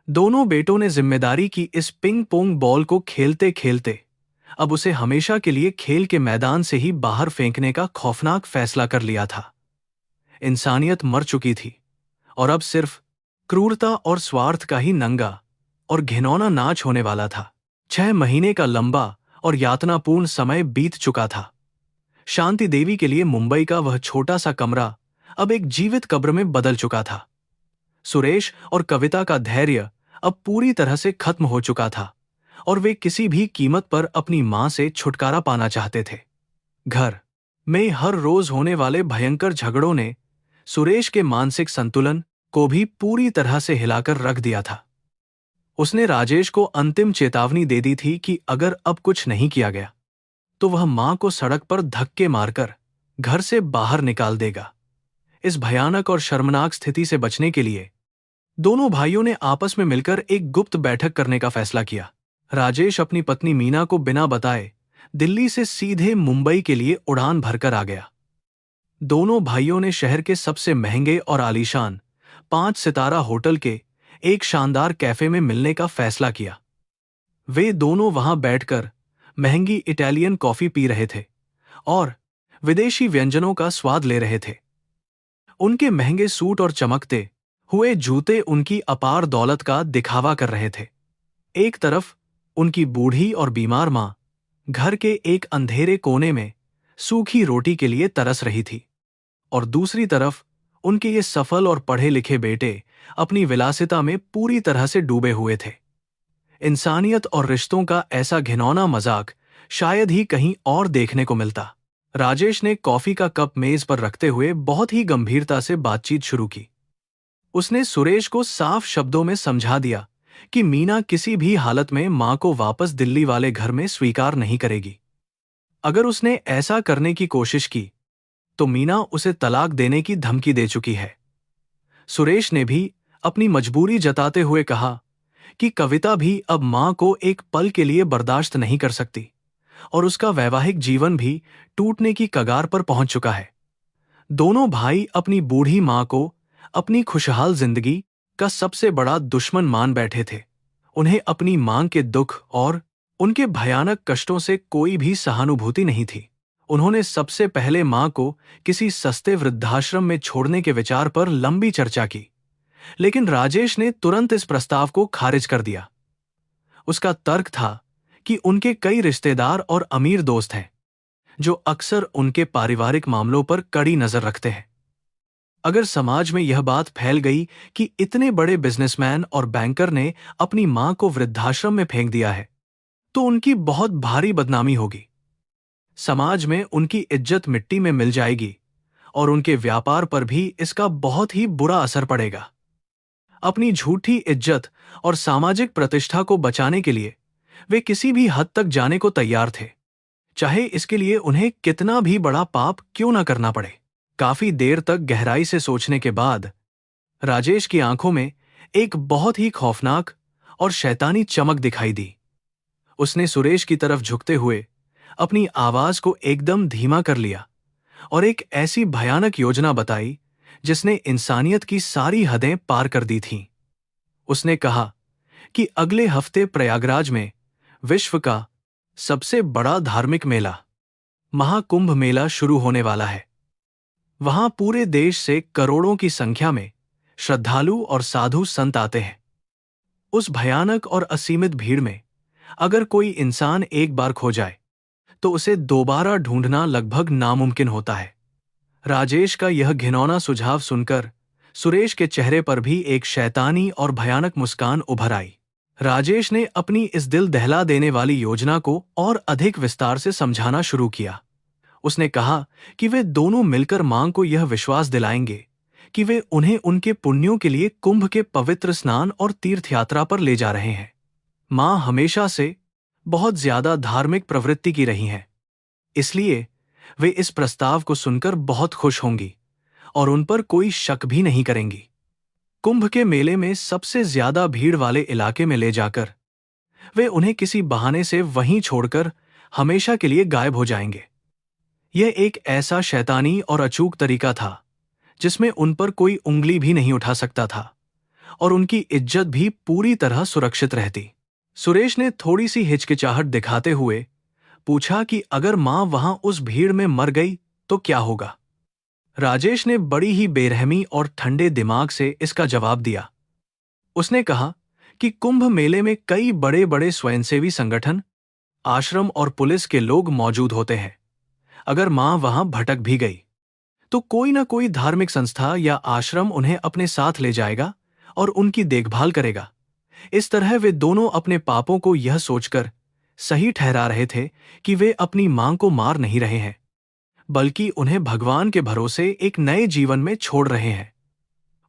दोनों बेटों ने जिम्मेदारी की इस पिंग पोंग बॉल को खेलते खेलते अब उसे हमेशा के लिए खेल के मैदान से ही बाहर फेंकने का खौफनाक फैसला कर लिया था। इंसानियत मर चुकी थी और अब सिर्फ क्रूरता और स्वार्थ का ही नंगा और घिनौना नाच होने वाला था। 6 महीने का लंबा और यातनापूर्ण समय बीत चुका था। शांति देवी के लिए मुंबई का वह छोटा सा कमरा अब एक जीवित कब्र में बदल चुका था। सुरेश और कविता का धैर्य अब पूरी तरह से खत्म हो चुका था और वे किसी भी कीमत पर अपनी मां से छुटकारा पाना चाहते थे। घर में हर रोज होने वाले भयंकर झगड़ों ने सुरेश के मानसिक संतुलन को भी पूरी तरह से हिलाकर रख दिया था। उसने राजेश को अंतिम चेतावनी दे दी थी कि अगर अब कुछ नहीं किया गया तो वह मां को सड़क पर धक्के मारकर घर से बाहर निकाल देगा। इस भयानक और शर्मनाक स्थिति से बचने के लिए दोनों भाइयों ने आपस में मिलकर एक गुप्त बैठक करने का फैसला किया। राजेश अपनी पत्नी मीना को बिना बताए दिल्ली से सीधे मुंबई के लिए उड़ान भरकर आ गया। दोनों भाइयों ने शहर के सबसे महंगे और आलीशान 5 सितारा होटल के एक शानदार कैफे में मिलने का फैसला किया। वे दोनों वहां बैठकर महंगी इटालियन कॉफी पी रहे थे और विदेशी व्यंजनों का स्वाद ले रहे थे। उनके महंगे सूट और चमकते हुए जूते उनकी अपार दौलत का दिखावा कर रहे थे। एक तरफ उनकी बूढ़ी और बीमार मां घर के एक अंधेरे कोने में सूखी रोटी के लिए तरस रही थी और दूसरी तरफ उनके ये सफल और पढ़े लिखे बेटे अपनी विलासिता में पूरी तरह से डूबे हुए थे। इंसानियत और रिश्तों का ऐसा घिनौना मजाक शायद ही कहीं और देखने को मिलता। राजेश ने कॉफी का कप मेज पर रखते हुए बहुत ही गंभीरता से बातचीत शुरू की। उसने सुरेश को साफ शब्दों में समझा दिया कि मीना किसी भी हालत में मां को वापस दिल्ली वाले घर में स्वीकार नहीं करेगी। अगर उसने ऐसा करने की कोशिश की तो मीना उसे तलाक देने की धमकी दे चुकी है। सुरेश ने भी अपनी मजबूरी जताते हुए कहा कि कविता भी अब मां को एक पल के लिए बर्दाश्त नहीं कर सकती और उसका वैवाहिक जीवन भी टूटने की कगार पर पहुंच चुका है। दोनों भाई अपनी बूढ़ी मां को अपनी खुशहाल जिंदगी का सबसे बड़ा दुश्मन मान बैठे थे। उन्हें अपनी मां के दुख और उनके भयानक कष्टों से कोई भी सहानुभूति नहीं थी। उन्होंने सबसे पहले मां को किसी सस्ते वृद्धाश्रम में छोड़ने के विचार पर लंबी चर्चा की, लेकिन राजेश ने तुरंत इस प्रस्ताव को खारिज कर दिया। उसका तर्क था कि उनके कई रिश्तेदार और अमीर दोस्त हैं जो अक्सर उनके पारिवारिक मामलों पर कड़ी नजर रखते हैं। अगर समाज में यह बात फैल गई कि इतने बड़े बिजनेसमैन और बैंकर ने अपनी मां को वृद्धाश्रम में फेंक दिया है तो उनकी बहुत भारी बदनामी होगी। समाज में उनकी इज्जत मिट्टी में मिल जाएगी और उनके व्यापार पर भी इसका बहुत ही बुरा असर पड़ेगा। अपनी झूठी इज्जत और सामाजिक प्रतिष्ठा को बचाने के लिए वे किसी भी हद तक जाने को तैयार थे, चाहे इसके लिए उन्हें कितना भी बड़ा पाप क्यों न करना पड़े। काफी देर तक गहराई से सोचने के बाद राजेश की आंखों में एक बहुत ही खौफनाक और शैतानी चमक दिखाई दी। उसने सुरेश की तरफ झुकते हुए अपनी आवाज को एकदम धीमा कर लिया और एक ऐसी भयानक योजना बताई जिसने इंसानियत की सारी हदें पार कर दी थीं। उसने कहा कि अगले हफ्ते प्रयागराज में विश्व का सबसे बड़ा धार्मिक मेला, महाकुंभ मेला शुरू होने वाला है। वहां पूरे देश से करोड़ों की संख्या में श्रद्धालु और साधु संत आते हैं। उस भयानक और असीमित भीड़ में अगर कोई इंसान एक बार खो जाए तो उसे दोबारा ढूंढना लगभग नामुमकिन होता है। राजेश का यह घिनौना सुझाव सुनकर सुरेश के चेहरे पर भी एक शैतानी और भयानक मुस्कान उभर आई। राजेश ने अपनी इस दिल दहला देने वाली योजना को और अधिक विस्तार से समझाना शुरू किया। उसने कहा कि वे दोनों मिलकर मां को यह विश्वास दिलाएंगे कि वे उन्हें उनके पुण्यों के लिए कुंभ के पवित्र स्नान और तीर्थ यात्रा पर ले जा रहे हैं। मां हमेशा से बहुत ज्यादा धार्मिक प्रवृत्ति की रही हैं, इसलिए वे इस प्रस्ताव को सुनकर बहुत खुश होंगी और उन पर कोई शक भी नहीं करेंगी। कुंभ के मेले में सबसे ज्यादा भीड़ वाले इलाके में ले जाकर वे उन्हें किसी बहाने से वहीं छोड़कर हमेशा के लिए गायब हो जाएंगे। यह एक ऐसा शैतानी और अचूक तरीका था जिसमें उन पर कोई उंगली भी नहीं उठा सकता था और उनकी इज्जत भी पूरी तरह सुरक्षित रहती। सुरेश ने थोड़ी सी हिचकिचाहट दिखाते हुए पूछा कि अगर मां वहां उस भीड़ में मर गई तो क्या होगा? राजेश ने बड़ी ही बेरहमी और ठंडे दिमाग से इसका जवाब दिया। उसने कहा कि कुंभ मेले में कई बड़े बड़े स्वयंसेवी संगठन, आश्रम और पुलिस के लोग मौजूद होते हैं। अगर मां वहां भटक भी गई तो कोई ना कोई धार्मिक संस्था या आश्रम उन्हें अपने साथ ले जाएगा और उनकी देखभाल करेगा। इस तरह वे दोनों अपने पापों को यह सोचकर सही ठहरा रहे थे कि वे अपनी मां को मार नहीं रहे हैं, बल्कि उन्हें भगवान के भरोसे एक नए जीवन में छोड़ रहे हैं।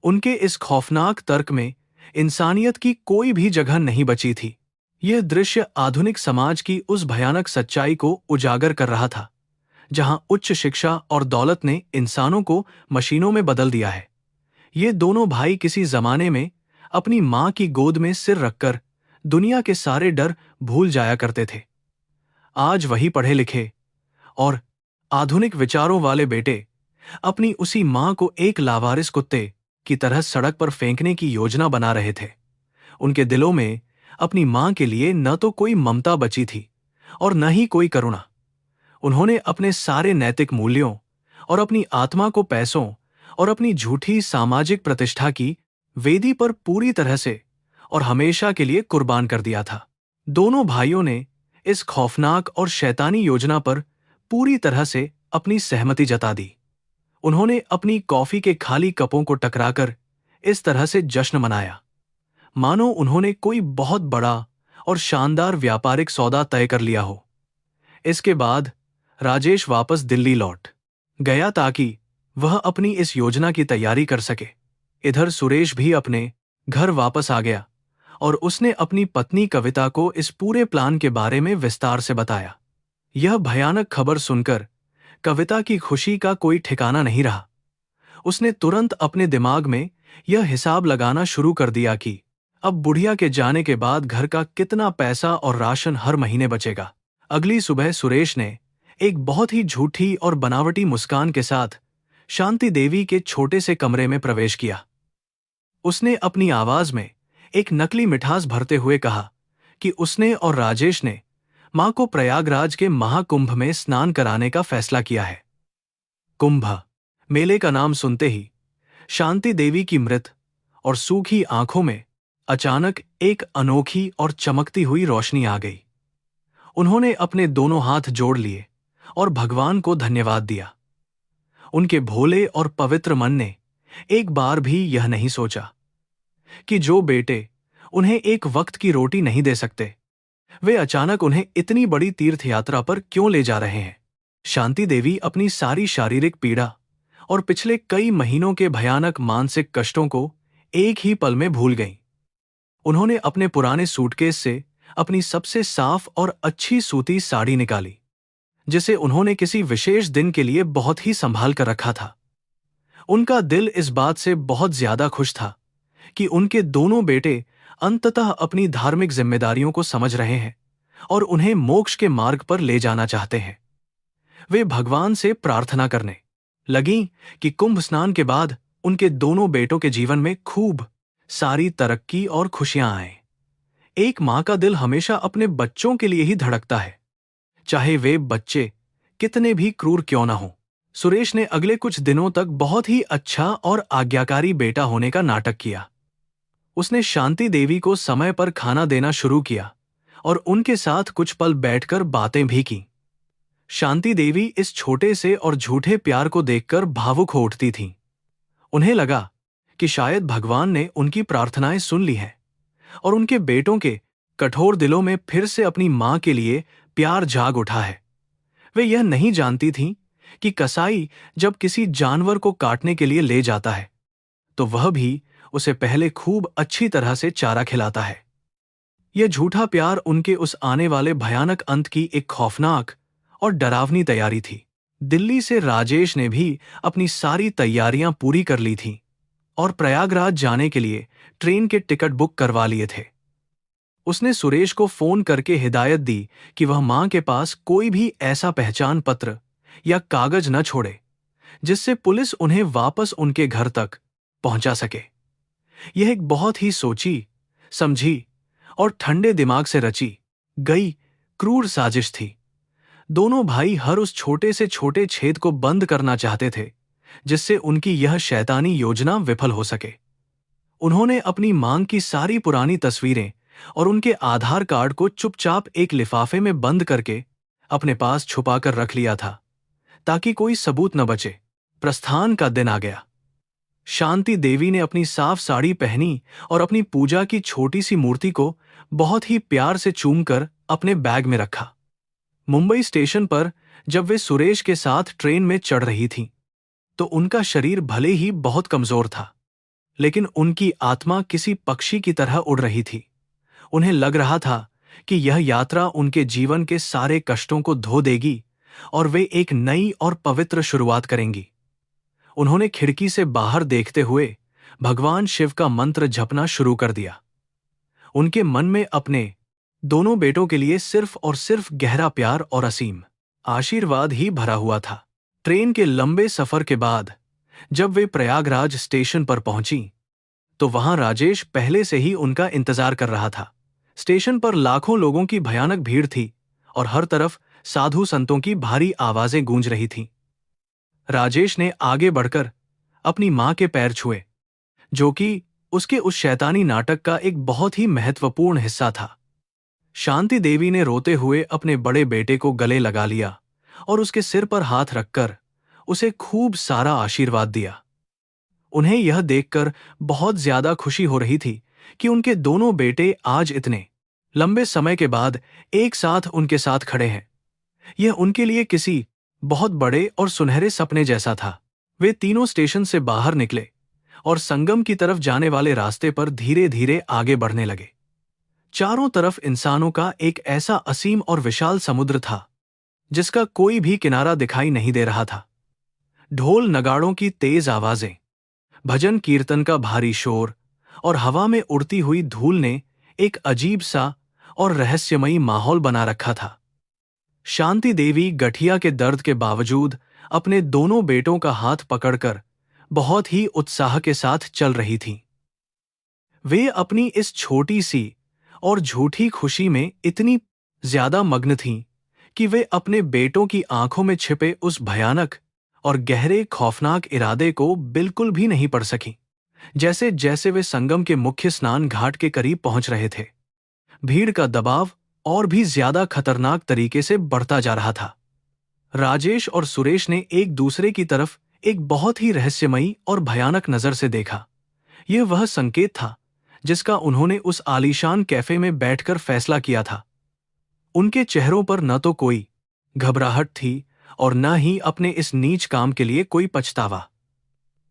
उनके इस खौफनाक तर्क में इंसानियत की कोई भी जगह नहीं बची थी। यह दृश्य आधुनिक समाज की उस भयानक सच्चाई को उजागर कर रहा था, जहां उच्च शिक्षा और दौलत ने इंसानों को मशीनों में बदल दिया है। ये दोनों भाई किसी जमाने में अपनी मां की गोद में सिर रखकर दुनिया के सारे डर भूल जाया करते थे। आज वही पढ़े लिखे और आधुनिक विचारों वाले बेटे अपनी उसी मां को एक लावारिस कुत्ते की तरह सड़क पर फेंकने की योजना बना रहे थे। उनके दिलों में अपनी मां के लिए न तो कोई ममता बची थी और न ही कोई करुणा। उन्होंने अपने सारे नैतिक मूल्यों और अपनी आत्मा को पैसों और अपनी झूठी सामाजिक प्रतिष्ठा की वेदी पर पूरी तरह से और हमेशा के लिए कुर्बान कर दिया था। दोनों भाइयों ने इस खौफनाक और शैतानी योजना पर पूरी तरह से अपनी सहमति जता दी। उन्होंने अपनी कॉफी के खाली कपों को टकराकर इस तरह से जश्न मनाया मानो उन्होंने कोई बहुत बड़ा और शानदार व्यापारिक सौदा तय कर लिया हो। इसके बाद राजेश वापस दिल्ली लौट गया ताकि वह अपनी इस योजना की तैयारी कर सके। इधर सुरेश भी अपने घर वापस आ गया और उसने अपनी पत्नी कविता को इस पूरे प्लान के बारे में विस्तार से बताया। यह भयानक खबर सुनकर कविता की खुशी का कोई ठिकाना नहीं रहा। उसने तुरंत अपने दिमाग में यह हिसाब लगाना शुरू कर दिया कि अब बुढ़िया के जाने के बाद घर का कितना पैसा और राशन हर महीने बचेगा। अगली सुबह सुरेश ने एक बहुत ही झूठी और बनावटी मुस्कान के साथ शांति देवी के छोटे से कमरे में प्रवेश किया। उसने अपनी आवाज में एक नकली मिठास भरते हुए कहा कि उसने और राजेश ने मां को प्रयागराज के महाकुंभ में स्नान कराने का फैसला किया है। कुंभ मेले का नाम सुनते ही शांति देवी की मृत और सूखी आंखों में अचानक एक अनोखी और चमकती हुई रोशनी आ गई। उन्होंने अपने दोनों हाथ जोड़ लिए और भगवान को धन्यवाद दिया। उनके भोले और पवित्र मन ने एक बार भी यह नहीं सोचा कि जो बेटे उन्हें एक वक्त की रोटी नहीं दे सकते, वे अचानक उन्हें इतनी बड़ी तीर्थ यात्रा पर क्यों ले जा रहे हैं। शांति देवी अपनी सारी शारीरिक पीड़ा और पिछले कई महीनों के भयानक मानसिक कष्टों को एक ही पल में भूल गईं। उन्होंने अपने पुराने सूटकेस से अपनी सबसे साफ और अच्छी सूती साड़ी निकाली, जिसे उन्होंने किसी विशेष दिन के लिए बहुत ही संभाल कर रखा था। उनका दिल इस बात से बहुत ज्यादा खुश था कि उनके दोनों बेटे अंततः अपनी धार्मिक जिम्मेदारियों को समझ रहे हैं और उन्हें मोक्ष के मार्ग पर ले जाना चाहते हैं। वे भगवान से प्रार्थना करने लगीं कि कुंभ स्नान के बाद उनके दोनों बेटों के जीवन में खूब सारी तरक्की और खुशियां आएं। एक मां का दिल हमेशा अपने बच्चों के लिए ही धड़कता है, चाहे वे बच्चे कितने भी क्रूर क्यों ना हो। सुरेश ने अगले कुछ दिनों तक बहुत ही अच्छा और आज्ञाकारी बेटा होने का नाटक किया। उसने शांति देवी को समय पर खाना देना शुरू किया और उनके साथ कुछ पल बैठकर बातें भी की। शांति देवी इस छोटे से और झूठे प्यार को देखकर भावुक हो उठती थीं। उन्हें लगा कि शायद भगवान ने उनकी प्रार्थनाएं सुन ली हैं और उनके बेटों के कठोर दिलों में फिर से अपनी मां के लिए प्यार जाग उठा है। वे यह नहीं जानती थीं कि कसाई जब किसी जानवर को काटने के लिए ले जाता है तो वह भी उसे पहले खूब अच्छी तरह से चारा खिलाता है। यह झूठा प्यार उनके उस आने वाले भयानक अंत की एक खौफनाक और डरावनी तैयारी थी। दिल्ली से राजेश ने भी अपनी सारी तैयारियां पूरी कर ली थीं और प्रयागराज जाने के लिए ट्रेन के टिकट बुक करवा लिए थे। उसने सुरेश को फोन करके हिदायत दी कि वह मां के पास कोई भी ऐसा पहचान पत्र या कागज न छोड़े जिससे पुलिस उन्हें वापस उनके घर तक पहुंचा सके। यह एक बहुत ही सोची समझी और ठंडे दिमाग से रची गई क्रूर साजिश थी। दोनों भाई हर उस छोटे से छोटे छेद को बंद करना चाहते थे जिससे उनकी यह शैतानी योजना विफल हो सके। उन्होंने अपनी मांग की सारी पुरानी तस्वीरें और उनके आधार कार्ड को चुपचाप एक लिफाफे में बंद करके अपने पास छुपाकर रख लिया था ताकि कोई सबूत न बचे। प्रस्थान का दिन आ गया। शांति देवी ने अपनी साफ साड़ी पहनी और अपनी पूजा की छोटी सी मूर्ति को बहुत ही प्यार से चूमकर अपने बैग में रखा। मुंबई स्टेशन पर जब वे सुरेश के साथ ट्रेन में चढ़ रही थीं, तो उनका शरीर भले ही बहुत कमजोर था, लेकिन उनकी आत्मा किसी पक्षी की तरह उड़ रही थी। उन्हें लग रहा था कि यह यात्रा उनके जीवन के सारे कष्टों को धो देगी और वे एक नई और पवित्र शुरुआत करेंगी। उन्होंने खिड़की से बाहर देखते हुए भगवान शिव का मंत्र जपना शुरू कर दिया। उनके मन में अपने दोनों बेटों के लिए सिर्फ और सिर्फ गहरा प्यार और असीम आशीर्वाद ही भरा हुआ था। ट्रेन के लंबे सफर के बाद जब वे प्रयागराज स्टेशन पर पहुंची तो वहां राजेश पहले से ही उनका इंतजार कर रहा था। स्टेशन पर लाखों लोगों की भयानक भीड़ थी और हर तरफ साधु संतों की भारी आवाजें गूंज रही थीं। राजेश ने आगे बढ़कर अपनी मां के पैर छुए, जो कि उसके उस शैतानी नाटक का एक बहुत ही महत्वपूर्ण हिस्सा था। शांति देवी ने रोते हुए अपने बड़े बेटे को गले लगा लिया और उसके सिर पर हाथ रखकर उसे खूब सारा आशीर्वाद दिया। उन्हें यह देखकर बहुत ज्यादा खुशी हो रही थी कि उनके दोनों बेटे आज इतने लंबे समय के बाद एक साथ उनके साथ खड़े हैं। यह उनके लिए किसी बहुत बड़े और सुनहरे सपने जैसा था। वे तीनों स्टेशन से बाहर निकले और संगम की तरफ जाने वाले रास्ते पर धीरे धीरे आगे बढ़ने लगे। चारों तरफ इंसानों का एक ऐसा असीम और विशाल समुद्र था जिसका कोई भी किनारा दिखाई नहीं दे रहा था। ढोल नगाड़ों की तेज आवाजें, भजन कीर्तन का भारी शोर और हवा में उड़ती हुई धूल ने एक अजीब सा और रहस्यमयी माहौल बना रखा था। शांति देवी गठिया के दर्द के बावजूद अपने दोनों बेटों का हाथ पकड़कर बहुत ही उत्साह के साथ चल रही थीं। वे अपनी इस छोटी सी और झूठी खुशी में इतनी ज्यादा मग्न थीं कि वे अपने बेटों की आंखों में छिपे उस भयानक और गहरे खौफनाक इरादे को बिल्कुल भी नहीं पढ़ सकीं। जैसे जैसे वे संगम के मुख्य स्नान घाट के करीब पहुंच रहे थे, भीड़ का दबाव और भी ज्यादा खतरनाक तरीके से बढ़ता जा रहा था। राजेश और सुरेश ने एक दूसरे की तरफ एक बहुत ही रहस्यमयी और भयानक नजर से देखा। यह वह संकेत था जिसका उन्होंने उस आलीशान कैफे में बैठकर फैसला किया था। उनके चेहरों पर न तो कोई घबराहट थी और न ही अपने इस नीच काम के लिए कोई पछतावा।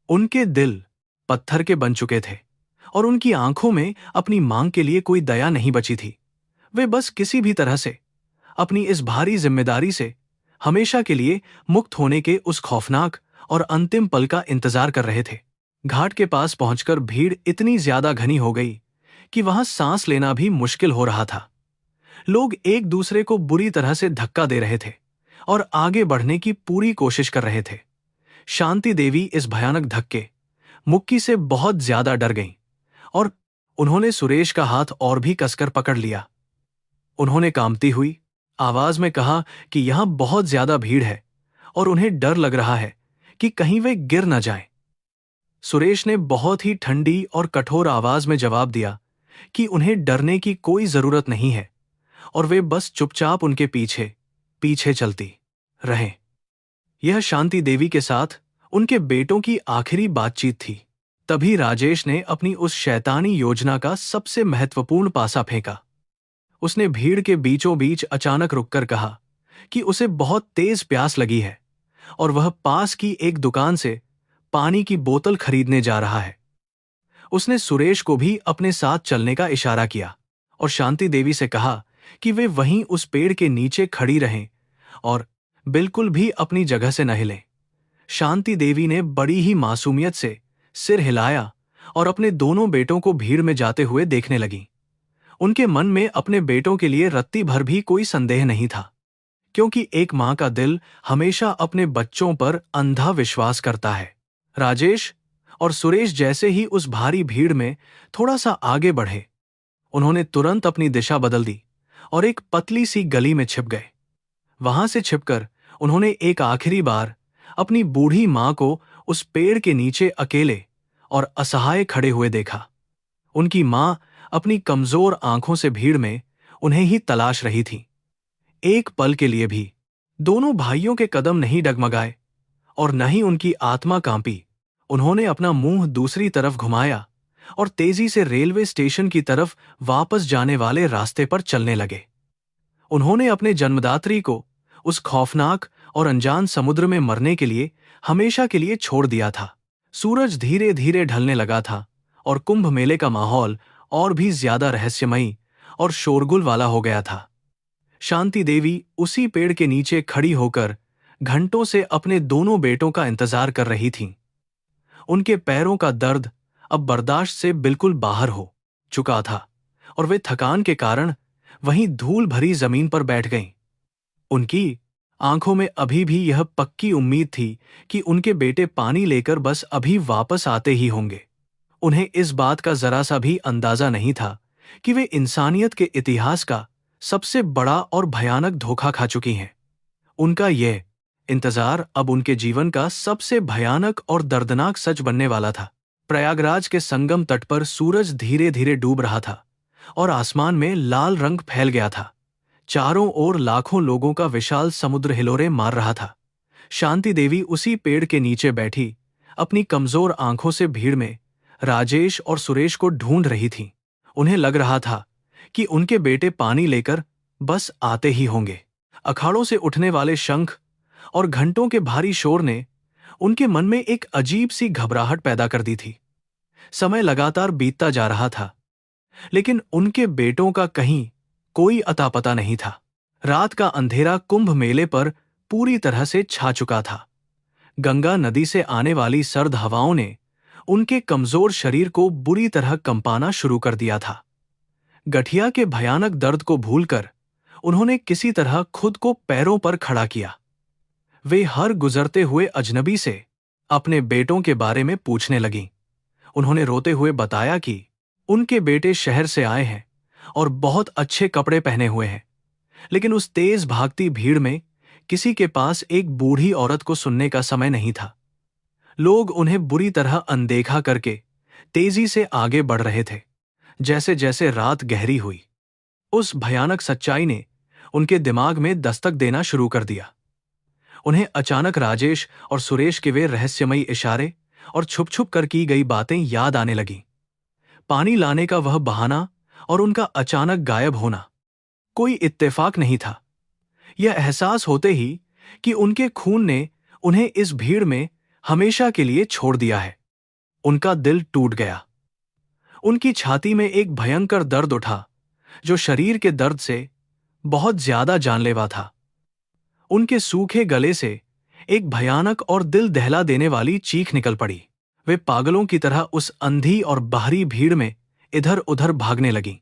उनके दिल पत्थर के बन चुके थे और उनकी आंखों में अपनी मांग के लिए कोई दया नहीं बची थी। वे बस किसी भी तरह से अपनी इस भारी जिम्मेदारी से हमेशा के लिए मुक्त होने के उस खौफनाक और अंतिम पल का इंतजार कर रहे थे। घाट के पास पहुंचकर भीड़ इतनी ज्यादा घनी हो गई कि वहां सांस लेना भी मुश्किल हो रहा था। लोग एक दूसरे को बुरी तरह से धक्का दे रहे थे, और आगे बढ़ने की पूरी कोशिश कर रहे थे। शांति देवी इस भयानक धक्के मुक्की से बहुत ज्यादा डर गईं और उन्होंने सुरेश का हाथ और भी कसकर पकड़ लिया। उन्होंने कांपती हुई आवाज में कहा कि यहां बहुत ज्यादा भीड़ है और उन्हें डर लग रहा है कि कहीं वे गिर न जाएं। सुरेश ने बहुत ही ठंडी और कठोर आवाज में जवाब दिया कि उन्हें डरने की कोई जरूरत नहीं है और वे बस चुपचाप उनके पीछे पीछे चलती रहें। यह शांति देवी के साथ उनके बेटों की आखिरी बातचीत थी। तभी राजेश ने अपनी उस शैतानी योजना का सबसे महत्वपूर्ण पासा फेंका। उसने भीड़ के बीचों बीच अचानक रुककर कहा कि उसे बहुत तेज प्यास लगी है और वह पास की एक दुकान से पानी की बोतल खरीदने जा रहा है। उसने सुरेश को भी अपने साथ चलने का इशारा किया और शांति देवी से कहा कि वे वहीं उस पेड़ के नीचे खड़ी रहें और बिल्कुल भी अपनी जगह से न हिलें। शांति देवी ने बड़ी ही मासूमियत से सिर हिलाया और अपने दोनों बेटों को भीड़ में जाते हुए देखने लगी। उनके मन में अपने बेटों के लिए रत्ती भर भी कोई संदेह नहीं था, क्योंकि एक मां का दिल हमेशा अपने बच्चों पर अंधा विश्वास करता है। राजेश और सुरेश जैसे ही उस भारी भीड़ में थोड़ा सा आगे बढ़े, उन्होंने तुरंत अपनी दिशा बदल दी और एक पतली सी गली में छिप गए। वहां से छिपकर उन्होंने एक आखिरी बार अपनी बूढ़ी मां को उस पेड़ के नीचे अकेले और असहाय खड़े हुए देखा। उनकी मां अपनी कमजोर आंखों से भीड़ में उन्हें ही तलाश रही थी। एक पल के लिए भी दोनों भाइयों के कदम नहीं डगमगाए और न ही उनकी आत्मा कांपी। उन्होंने अपना मुंह दूसरी तरफ घुमाया और तेजी से रेलवे स्टेशन की तरफ वापस जाने वाले रास्ते पर चलने लगे। उन्होंने अपने जन्मदात्री को उस खौफनाक और अनजान समुद्र में मरने के लिए हमेशा के लिए छोड़ दिया था। सूरज धीरे धीरे ढलने लगा था और कुंभ मेले का माहौल और भी ज्यादा रहस्यमयी और शोरगुल वाला हो गया था। शांति देवी उसी पेड़ के नीचे खड़ी होकर घंटों से अपने दोनों बेटों का इंतजार कर रही थीं। उनके पैरों का दर्द अब बर्दाश्त से बिल्कुल बाहर हो चुका था और वे थकान के कारण वहीं धूल भरी जमीन पर बैठ गईं। उनकी आंखों में अभी भी यह पक्की उम्मीद थी कि उनके बेटे पानी लेकर बस अभी वापस आते ही होंगे। उन्हें इस बात का जरा सा भी अंदाजा नहीं था कि वे इंसानियत के इतिहास का सबसे बड़ा और भयानक धोखा खा चुकी हैं। उनका यह इंतजार अब उनके जीवन का सबसे भयानक और दर्दनाक सच बनने वाला था। प्रयागराज के संगम तट पर सूरज धीरे धीरे डूब रहा था और आसमान में लाल रंग फैल गया था। चारों ओर लाखों लोगों का विशाल समुद्र हिलोरे मार रहा था। शांति देवी उसी पेड़ के नीचे बैठी अपनी कमजोर आंखों से भीड़ में राजेश और सुरेश को ढूंढ रही थी। उन्हें लग रहा था कि उनके बेटे पानी लेकर बस आते ही होंगे। अखाड़ों से उठने वाले शंख और घंटों के भारी शोर ने उनके मन में एक अजीब सी घबराहट पैदा कर दी थी। समय लगातार बीतता जा रहा था, लेकिन उनके बेटों का कहीं कोई अता पता नहीं था। रात का अंधेरा कुंभ मेले पर पूरी तरह से छा चुका था। गंगा नदी से आने वाली सर्द हवाओं ने उनके कमजोर शरीर को बुरी तरह कंपाना शुरू कर दिया था। गठिया के भयानक दर्द को भूलकर उन्होंने किसी तरह खुद को पैरों पर खड़ा किया। वे हर गुजरते हुए अजनबी से अपने बेटों के बारे में पूछने लगीं। उन्होंने रोते हुए बताया कि उनके बेटे शहर से आए हैं और बहुत अच्छे कपड़े पहने हुए हैं, लेकिन उस तेज भागती भीड़ में किसी के पास एक बूढ़ी औरत को सुनने का समय नहीं था। लोग उन्हें बुरी तरह अनदेखा करके तेजी से आगे बढ़ रहे थे। जैसे जैसे रात गहरी हुई, उस भयानक सच्चाई ने उनके दिमाग में दस्तक देना शुरू कर दिया। उन्हें अचानक राजेश और सुरेश के वे रहस्यमयी इशारे और छुप छुप कर की गई बातें याद आने लगीं। पानी लाने का वह बहाना और उनका अचानक गायब होना कोई इत्तेफाक नहीं था। यह एहसास होते ही कि उनके खून ने उन्हें इस भीड़ में हमेशा के लिए छोड़ दिया है। उनका दिल टूट गया। उनकी छाती में एक भयंकर दर्द उठा जो शरीर के दर्द से बहुत ज्यादा जानलेवा था। उनके सूखे गले से एक भयानक और दिल दहला देने वाली चीख निकल पड़ी। वे पागलों की तरह उस अंधी और बाहरी भीड़ में इधर उधर भागने लगीं।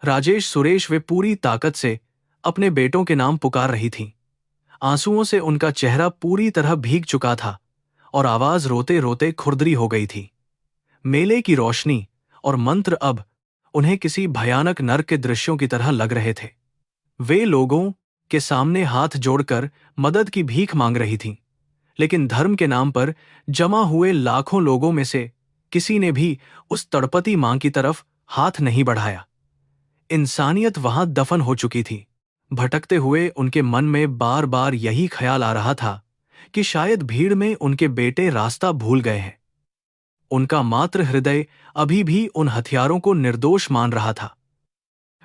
राजेश सुरेश वे पूरी ताकत से अपने बेटों के नाम पुकार रही थीं। आंसुओं से उनका चेहरा पूरी तरह भीग चुका था और आवाज रोते रोते खुरदरी हो गई थी। मेले की रोशनी और मंत्र अब उन्हें किसी भयानक नरक के दृश्यों की तरह लग रहे थे। वे लोगों के सामने हाथ जोड़कर मदद की भीख मांग रही थीं, लेकिन धर्म के नाम पर जमा हुए लाखों लोगों में से किसी ने भी उस तड़पती मां की तरफ हाथ नहीं बढ़ाया। इंसानियत वहां दफन हो चुकी थी। भटकते हुए उनके मन में बार बार यही ख्याल आ रहा था कि शायद भीड़ में उनके बेटे रास्ता भूल गए हैं। उनका मातृ हृदय अभी भी उन हथियारों को निर्दोष मान रहा था।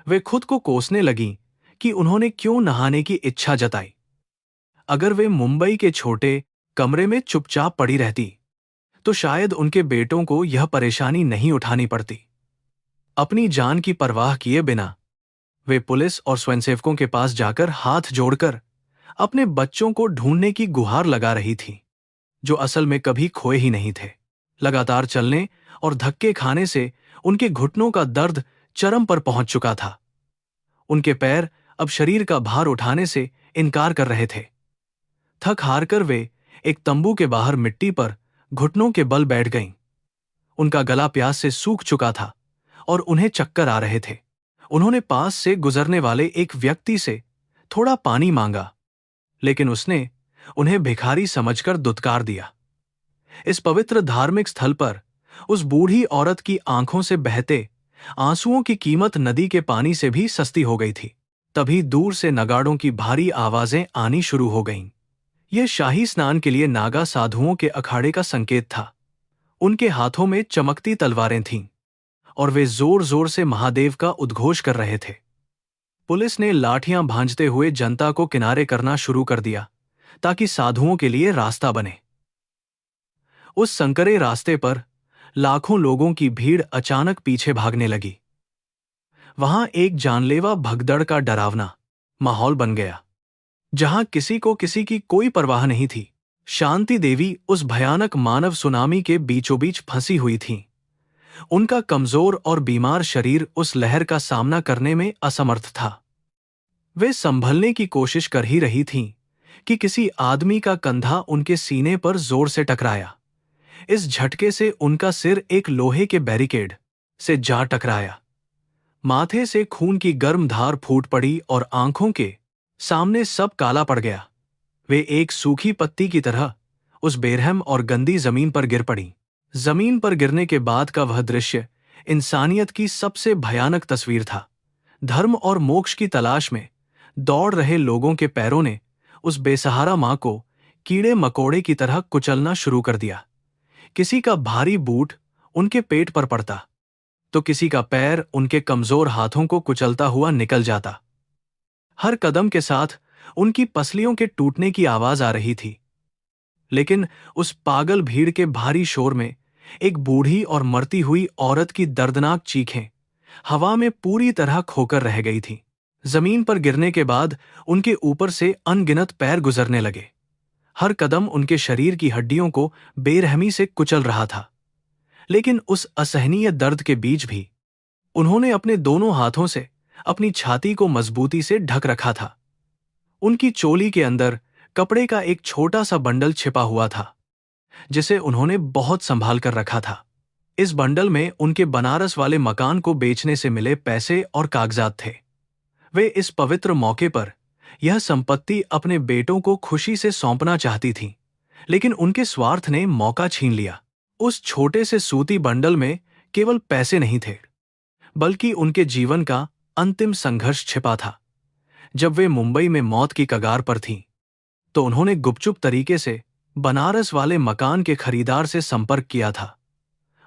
वे खुद को कोसने लगीं कि उन्होंने क्यों नहाने की इच्छा जताई। अगर वे मुंबई के छोटे कमरे में चुपचाप पड़ी रहती तो शायद उनके बेटों को यह परेशानी नहीं उठानी पड़ती। अपनी जान की परवाह किए बिना वे पुलिस और स्वयंसेवकों के पास जाकर हाथ जोड़कर अपने बच्चों को ढूंढने की गुहार लगा रही थी, जो असल में कभी खोए ही नहीं थे। लगातार चलने और धक्के खाने से उनके घुटनों का दर्द चरम पर पहुंच चुका था। उनके पैर अब शरीर का भार उठाने से इनकार कर रहे थे। थक हार कर वे एक तंबू के बाहर मिट्टी पर घुटनों के बल बैठ गईं। उनका गला प्यास से सूख चुका था और उन्हें चक्कर आ रहे थे। उन्होंने पास से गुजरने वाले एक व्यक्ति से थोड़ा पानी मांगा, लेकिन उसने उन्हें भिखारी समझकर दुत्कार दिया। इस पवित्र धार्मिक स्थल पर उस बूढ़ी औरत की आंखों से बहते आंसुओं की कीमत नदी के पानी से भी सस्ती हो गई थी। तभी दूर से नगाड़ों की भारी आवाजें आनी शुरू हो गईं। यह शाही स्नान के लिए नागा साधुओं के अखाड़े का संकेत था। उनके हाथों में चमकती तलवारें थीं और वे जोर जोर से महादेव का उद्घोष कर रहे थे। पुलिस ने लाठियां भांजते हुए जनता को किनारे करना शुरू कर दिया ताकि साधुओं के लिए रास्ता बने। उस संकरे रास्ते पर लाखों लोगों की भीड़ अचानक पीछे भागने लगी। वहां एक जानलेवा भगदड़ का डरावना माहौल बन गया, जहां किसी को किसी की कोई परवाह नहीं थी। शांति देवी उस भयानक मानव सुनामी के बीचों बीच फंसी हुई थीं। उनका कमजोर और बीमार शरीर उस लहर का सामना करने में असमर्थ था। वे संभलने की कोशिश कर ही रही थीं कि किसी आदमी का कंधा उनके सीने पर जोर से टकराया। इस झटके से उनका सिर एक लोहे के बैरिकेड से जा टकराया। माथे से खून की गर्म धार फूट पड़ी और आंखों के सामने सब काला पड़ गया। वे एक सूखी पत्ती की तरह उस बेरहम और गंदी जमीन पर गिर पड़ी। जमीन पर गिरने के बाद का वह दृश्य इंसानियत की सबसे भयानक तस्वीर था। धर्म और मोक्ष की तलाश में दौड़ रहे लोगों के पैरों ने उस बेसहारा मां को कीड़े मकोड़े की तरह कुचलना शुरू कर दिया। किसी का भारी बूट उनके पेट पर पड़ता तो किसी का पैर उनके कमजोर हाथों को कुचलता हुआ निकल जाता। हर कदम के साथ उनकी पसलियों के टूटने की आवाज आ रही थी। लेकिन उस पागल भीड़ के भारी शोर में एक बूढ़ी और मरती हुई औरत की दर्दनाक चीखें हवा में पूरी तरह खोकर रह गई थीं। जमीन पर गिरने के बाद उनके ऊपर से अनगिनत पैर गुजरने लगे। हर कदम उनके शरीर की हड्डियों को बेरहमी से कुचल रहा था। लेकिन उस असहनीय दर्द के बीच भी उन्होंने अपने दोनों हाथों से अपनी छाती को मजबूती से ढक रखा था। उनकी चोली के अंदर कपड़े का एक छोटा सा बंडल छिपा हुआ था, जिसे उन्होंने बहुत संभाल कर रखा था। इस बंडल में उनके बनारस वाले मकान को बेचने से मिले पैसे और कागजात थे। वे इस पवित्र मौके पर यह संपत्ति अपने बेटों को खुशी से सौंपना चाहती थीं, लेकिन उनके स्वार्थ ने मौका छीन लिया। उस छोटे से सूती बंडल में केवल पैसे नहीं थे, बल्कि उनके जीवन का अंतिम संघर्ष छिपा था। जब वे मुंबई में मौत की कगार पर थीं, तो उन्होंने गुपचुप तरीके से बनारस वाले मकान के खरीदार से संपर्क किया था।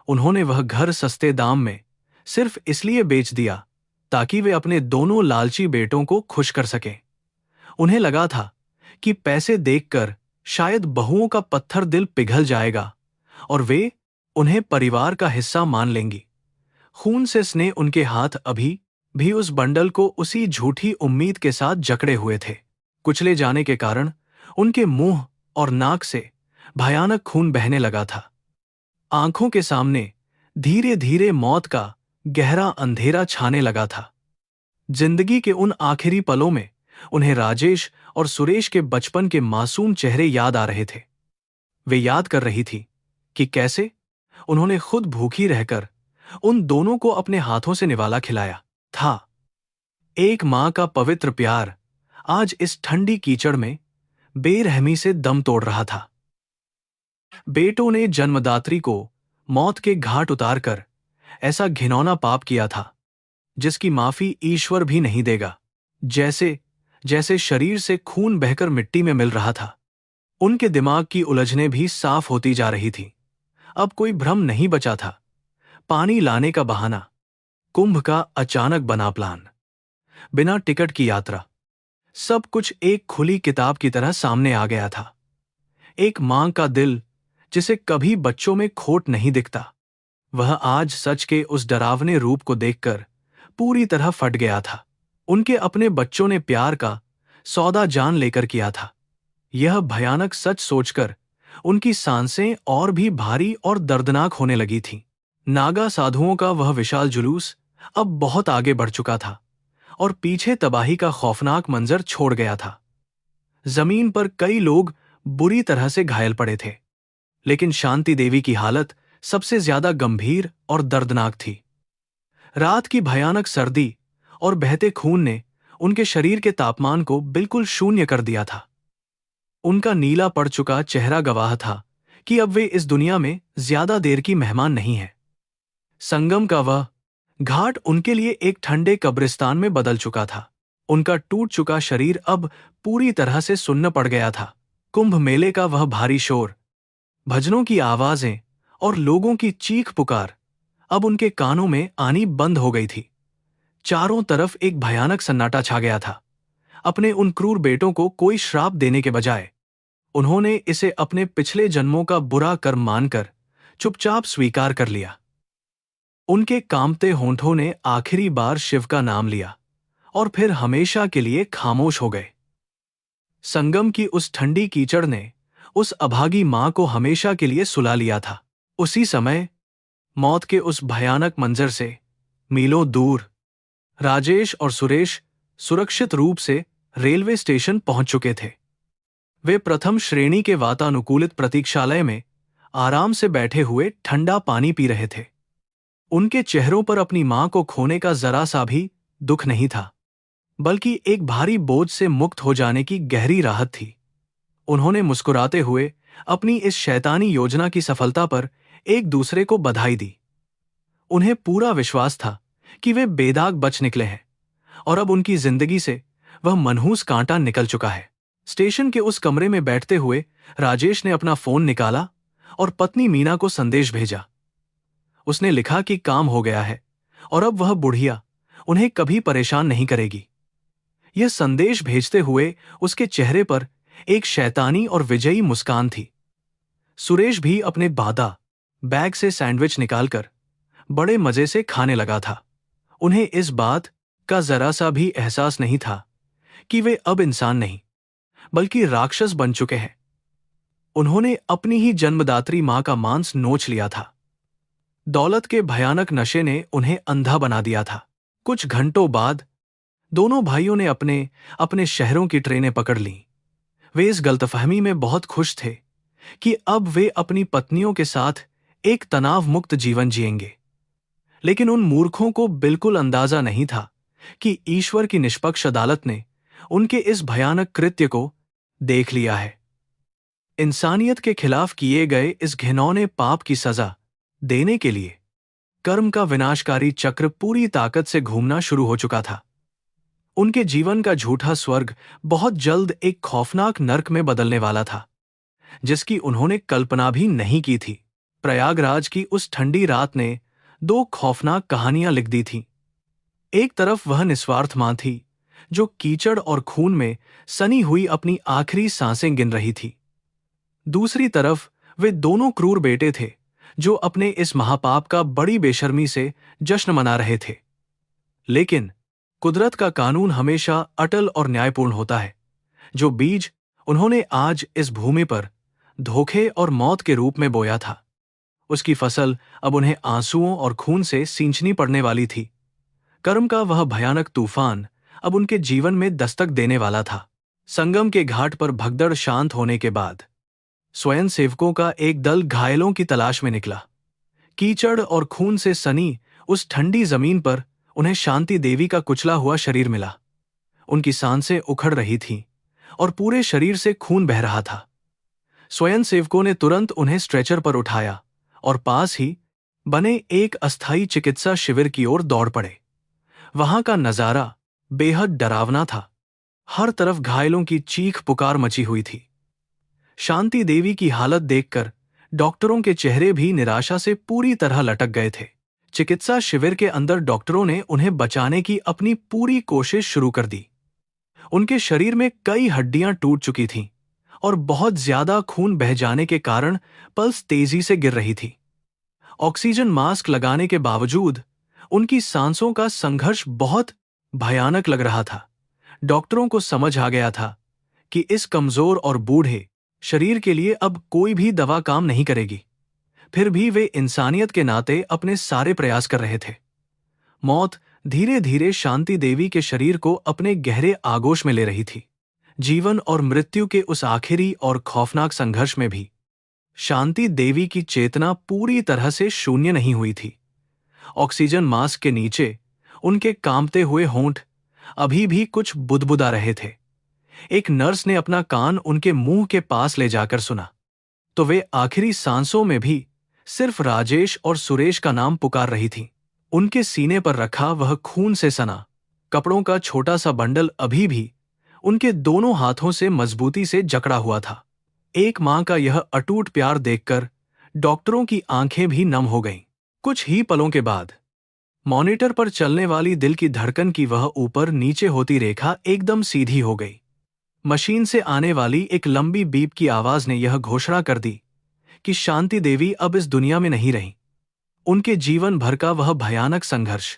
उन्होंने वह घर सस्ते दाम में सिर्फ इसलिए बेच दिया ताकि वे अपने दोनों लालची बेटों को खुश कर सकें। उन्हें लगा था कि पैसे देखकर शायद बहुओं का पत्थर दिल पिघल जाएगा और वे उन्हें परिवार का हिस्सा मान लेंगी। खून से स्ने उनके हाथ अभी भी उस बंडल को उसी झूठी उम्मीद के साथ जकड़े हुए थे। कुचले जाने के कारण उनके मुंह और नाक से भयानक खून बहने लगा था। आंखों के सामने धीरे धीरे मौत का गहरा अंधेरा छाने लगा था। जिंदगी के उन आखिरी पलों में उन्हें राजेश और सुरेश के बचपन के मासूम चेहरे याद आ रहे थे। वे याद कर रही थी कि कैसे उन्होंने खुद भूखी रहकर उन दोनों को अपने हाथों से निवाला खिलाया था। एक मां का पवित्र प्यार आज इस ठंडी कीचड़ में बेरहमी से दम तोड़ रहा था। बेटों ने जन्मदात्री को मौत के घाट उतारकर ऐसा घिनौना पाप किया था जिसकी माफी ईश्वर भी नहीं देगा। जैसे जैसे शरीर से खून बहकर मिट्टी में मिल रहा था, उनके दिमाग की उलझनें भी साफ होती जा रही थी। अब कोई भ्रम नहीं बचा था। पानी लाने का बहाना, कुंभ का अचानक बना प्लान, बिना टिकट की यात्रा, सब कुछ एक खुली किताब की तरह सामने आ गया था। एक मां का दिल जिसे कभी बच्चों में खोट नहीं दिखता, वह आज सच के उस डरावने रूप को देखकर पूरी तरह फट गया था। उनके अपने बच्चों ने प्यार का सौदा जान लेकर किया था। यह भयानक सच सोचकर उनकी सांसें और भी भारी और दर्दनाक होने लगी थीं। नागा साधुओं का वह विशाल जुलूस अब बहुत आगे बढ़ चुका था और पीछे तबाही का खौफनाक मंजर छोड़ गया था। जमीन पर कई लोग बुरी तरह से घायल पड़े थे, लेकिन शांति देवी की हालत सबसे ज्यादा गंभीर और दर्दनाक थी। रात की भयानक सर्दी और बहते खून ने उनके शरीर के तापमान को बिल्कुल शून्य कर दिया था। उनका नीला पड़ चुका चेहरा गवाह था कि अब वे इस दुनिया में ज्यादा देर की मेहमान नहीं है। संगम का वह घाट उनके लिए एक ठंडे कब्रिस्तान में बदल चुका था। उनका टूट चुका शरीर अब पूरी तरह से सुन्न पड़ गया था। कुंभ मेले का वह भारी शोर, भजनों की आवाजें और लोगों की चीख पुकार अब उनके कानों में आनी बंद हो गई थी। चारों तरफ एक भयानक सन्नाटा छा गया था। अपने उन क्रूर बेटों को कोई श्राप देने के बजाय उन्होंने इसे अपने पिछले जन्मों का बुरा कर्म मानकर चुपचाप स्वीकार कर लिया। उनके कांपते होंठों ने आखिरी बार शिव का नाम लिया और फिर हमेशा के लिए खामोश हो गए। संगम की उस ठंडी कीचड़ ने उस अभागी मां को हमेशा के लिए सुला लिया था। उसी समय मौत के उस भयानक मंजर से मीलों दूर राजेश और सुरेश सुरक्षित रूप से रेलवे स्टेशन पहुंच चुके थे। वे प्रथम श्रेणी के वातानुकूलित प्रतीक्षालय में आराम से बैठे हुए ठंडा पानी पी रहे थे। उनके चेहरों पर अपनी मां को खोने का जरा सा भी दुख नहीं था, बल्कि एक भारी बोझ से मुक्त हो जाने की गहरी राहत थी। उन्होंने मुस्कुराते हुए अपनी इस शैतानी योजना की सफलता पर एक दूसरे को बधाई दी। उन्हें पूरा विश्वास था कि वे बेदाग बच निकले हैं और अब उनकी जिंदगी से वह मनहूस कांटा निकल चुका है। स्टेशन के उस कमरे में बैठते हुए राजेश ने अपना फोन निकाला और पत्नी मीना को संदेश भेजा। उसने लिखा कि काम हो गया है और अब वह बुढ़िया उन्हें कभी परेशान नहीं करेगी। यह संदेश भेजते हुए उसके चेहरे पर एक शैतानी और विजयी मुस्कान थी। सुरेश भी अपने बादा बैग से सैंडविच निकालकर बड़े मजे से खाने लगा था। उन्हें इस बात का जरा सा भी एहसास नहीं था कि वे अब इंसान नहीं बल्कि राक्षस बन चुके हैं। उन्होंने अपनी ही जन्मदात्री मां का मांस नोच लिया था। दौलत के भयानक नशे ने उन्हें अंधा बना दिया था। कुछ घंटों बाद दोनों भाइयों ने अपने अपने शहरों की ट्रेनें पकड़ लीं। वे इस गलतफहमी में बहुत खुश थे कि अब वे अपनी पत्नियों के साथ एक तनाव मुक्त जीवन जिएंगे। लेकिन उन मूर्खों को बिल्कुल अंदाजा नहीं था कि ईश्वर की निष्पक्ष अदालत ने उनके इस भयानक कृत्य को देख लिया है। इंसानियत के खिलाफ किए गए इस घिनौने पाप की सजा देने के लिए कर्म का विनाशकारी चक्र पूरी ताकत से घूमना शुरू हो चुका था। उनके जीवन का झूठा स्वर्ग बहुत जल्द एक खौफनाक नर्क में बदलने वाला था, जिसकी उन्होंने कल्पना भी नहीं की थी। प्रयागराज की उस ठंडी रात ने दो खौफनाक कहानियां लिख दी थीं। एक तरफ वह निस्वार्थ मां थी जो कीचड़ और खून में सनी हुई अपनी आखिरी सांसें गिन रही थी। दूसरी तरफ वे दोनों क्रूर बेटे थे जो अपने इस महापाप का बड़ी बेशर्मी से जश्न मना रहे थे। लेकिन कुदरत का कानून हमेशा अटल और न्यायपूर्ण होता है। जो बीज उन्होंने आज इस भूमि पर धोखे और मौत के रूप में बोया था, उसकी फसल अब उन्हें आंसुओं और खून से सींचनी पड़ने वाली थी। कर्म का वह भयानक तूफान अब उनके जीवन में दस्तक देने वाला था। संगम के घाट पर भगदड़ शांत होने के बाद स्वयंसेवकों का एक दल घायलों की तलाश में निकला। कीचड़ और खून से सनी उस ठंडी जमीन पर उन्हें शांति देवी का कुचला हुआ शरीर मिला। उनकी सांसें उखड़ रही थीं और पूरे शरीर से खून बह रहा था। स्वयंसेवकों ने तुरंत उन्हें स्ट्रेचर पर उठाया और पास ही बने एक अस्थायी चिकित्सा शिविर की ओर दौड़ पड़े। वहां का नजारा बेहद डरावना था। हर तरफ घायलों की चीख पुकार मची हुई थी। शांति देवी की हालत देखकर डॉक्टरों के चेहरे भी निराशा से पूरी तरह लटक गए थे। चिकित्सा शिविर के अंदर डॉक्टरों ने उन्हें बचाने की अपनी पूरी कोशिश शुरू कर दी। उनके शरीर में कई हड्डियां टूट चुकी थीं और बहुत ज्यादा खून बह जाने के कारण पल्स तेजी से गिर रही थी। ऑक्सीजन मास्क लगाने के बावजूद उनकी सांसों का संघर्ष बहुत भयानक लग रहा था। डॉक्टरों को समझ आ गया था कि इस कमजोर और बूढ़े शरीर के लिए अब कोई भी दवा काम नहीं करेगी। फिर भी वे इंसानियत के नाते अपने सारे प्रयास कर रहे थे। मौत धीरे धीरे शांति देवी के शरीर को अपने गहरे आगोश में ले रही थी। जीवन और मृत्यु के उस आखिरी और खौफनाक संघर्ष में भी शांति देवी की चेतना पूरी तरह से शून्य नहीं हुई थी। ऑक्सीजन मास्क के नीचे उनके कांपते हुए होंठ अभी भी कुछ बुदबुदा रहे थे। एक नर्स ने अपना कान उनके मुंह के पास ले जाकर सुना तो वे आखिरी सांसों में भी सिर्फ राजेश और सुरेश का नाम पुकार रही थी। उनके सीने पर रखा वह खून से सना कपड़ों का छोटा सा बंडल अभी भी उनके दोनों हाथों से मजबूती से जकड़ा हुआ था। एक मां का यह अटूट प्यार देखकर डॉक्टरों की आंखें भी नम हो गईं। कुछ ही पलों के बाद मॉनिटर पर चलने वाली दिल की धड़कन की वह ऊपर नीचे होती रेखा एकदम सीधी हो गई। मशीन से आने वाली एक लंबी बीप की आवाज ने यह घोषणा कर दी कि शांति देवी अब इस दुनिया में नहीं रहीं। उनके जीवन भर का वह भयानक संघर्ष,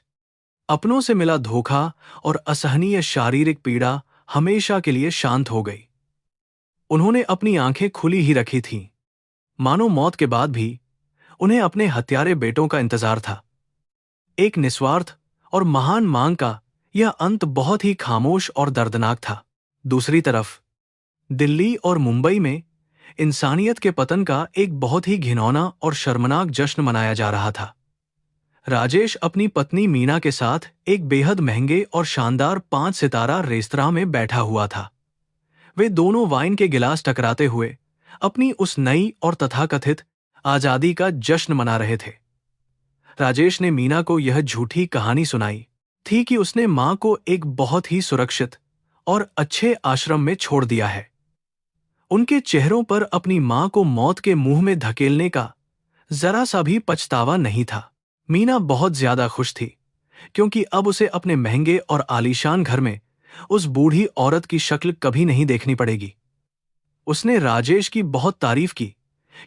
अपनों से मिला धोखा और असहनीय शारीरिक पीड़ा हमेशा के लिए शांत हो गई। उन्होंने अपनी आंखें खुली ही रखी थीं, मानो मौत के बाद भी उन्हें अपने हत्यारे बेटों का इंतजार था। एक निस्वार्थ और महान मांग का यह अंत बहुत ही खामोश और दर्दनाक था। दूसरी तरफ दिल्ली और मुंबई में इंसानियत के पतन का एक बहुत ही घिनौना और शर्मनाक जश्न मनाया जा रहा था। राजेश अपनी पत्नी मीना के साथ एक बेहद महंगे और शानदार 5 सितारा रेस्तरां में बैठा हुआ था। वे दोनों वाइन के गिलास टकराते हुए अपनी उस नई और तथाकथित आजादी का जश्न मना रहे थे। राजेश ने मीना को यह झूठी कहानी सुनाई थी कि उसने मां को एक बहुत ही सुरक्षित और अच्छे आश्रम में छोड़ दिया है। उनके चेहरों पर अपनी मां को मौत के मुंह में धकेलने का जरा सा भी पछतावा नहीं था। मीना बहुत ज्यादा खुश थी क्योंकि अब उसे अपने महंगे और आलीशान घर में उस बूढ़ी औरत की शक्ल कभी नहीं देखनी पड़ेगी। उसने राजेश की बहुत तारीफ की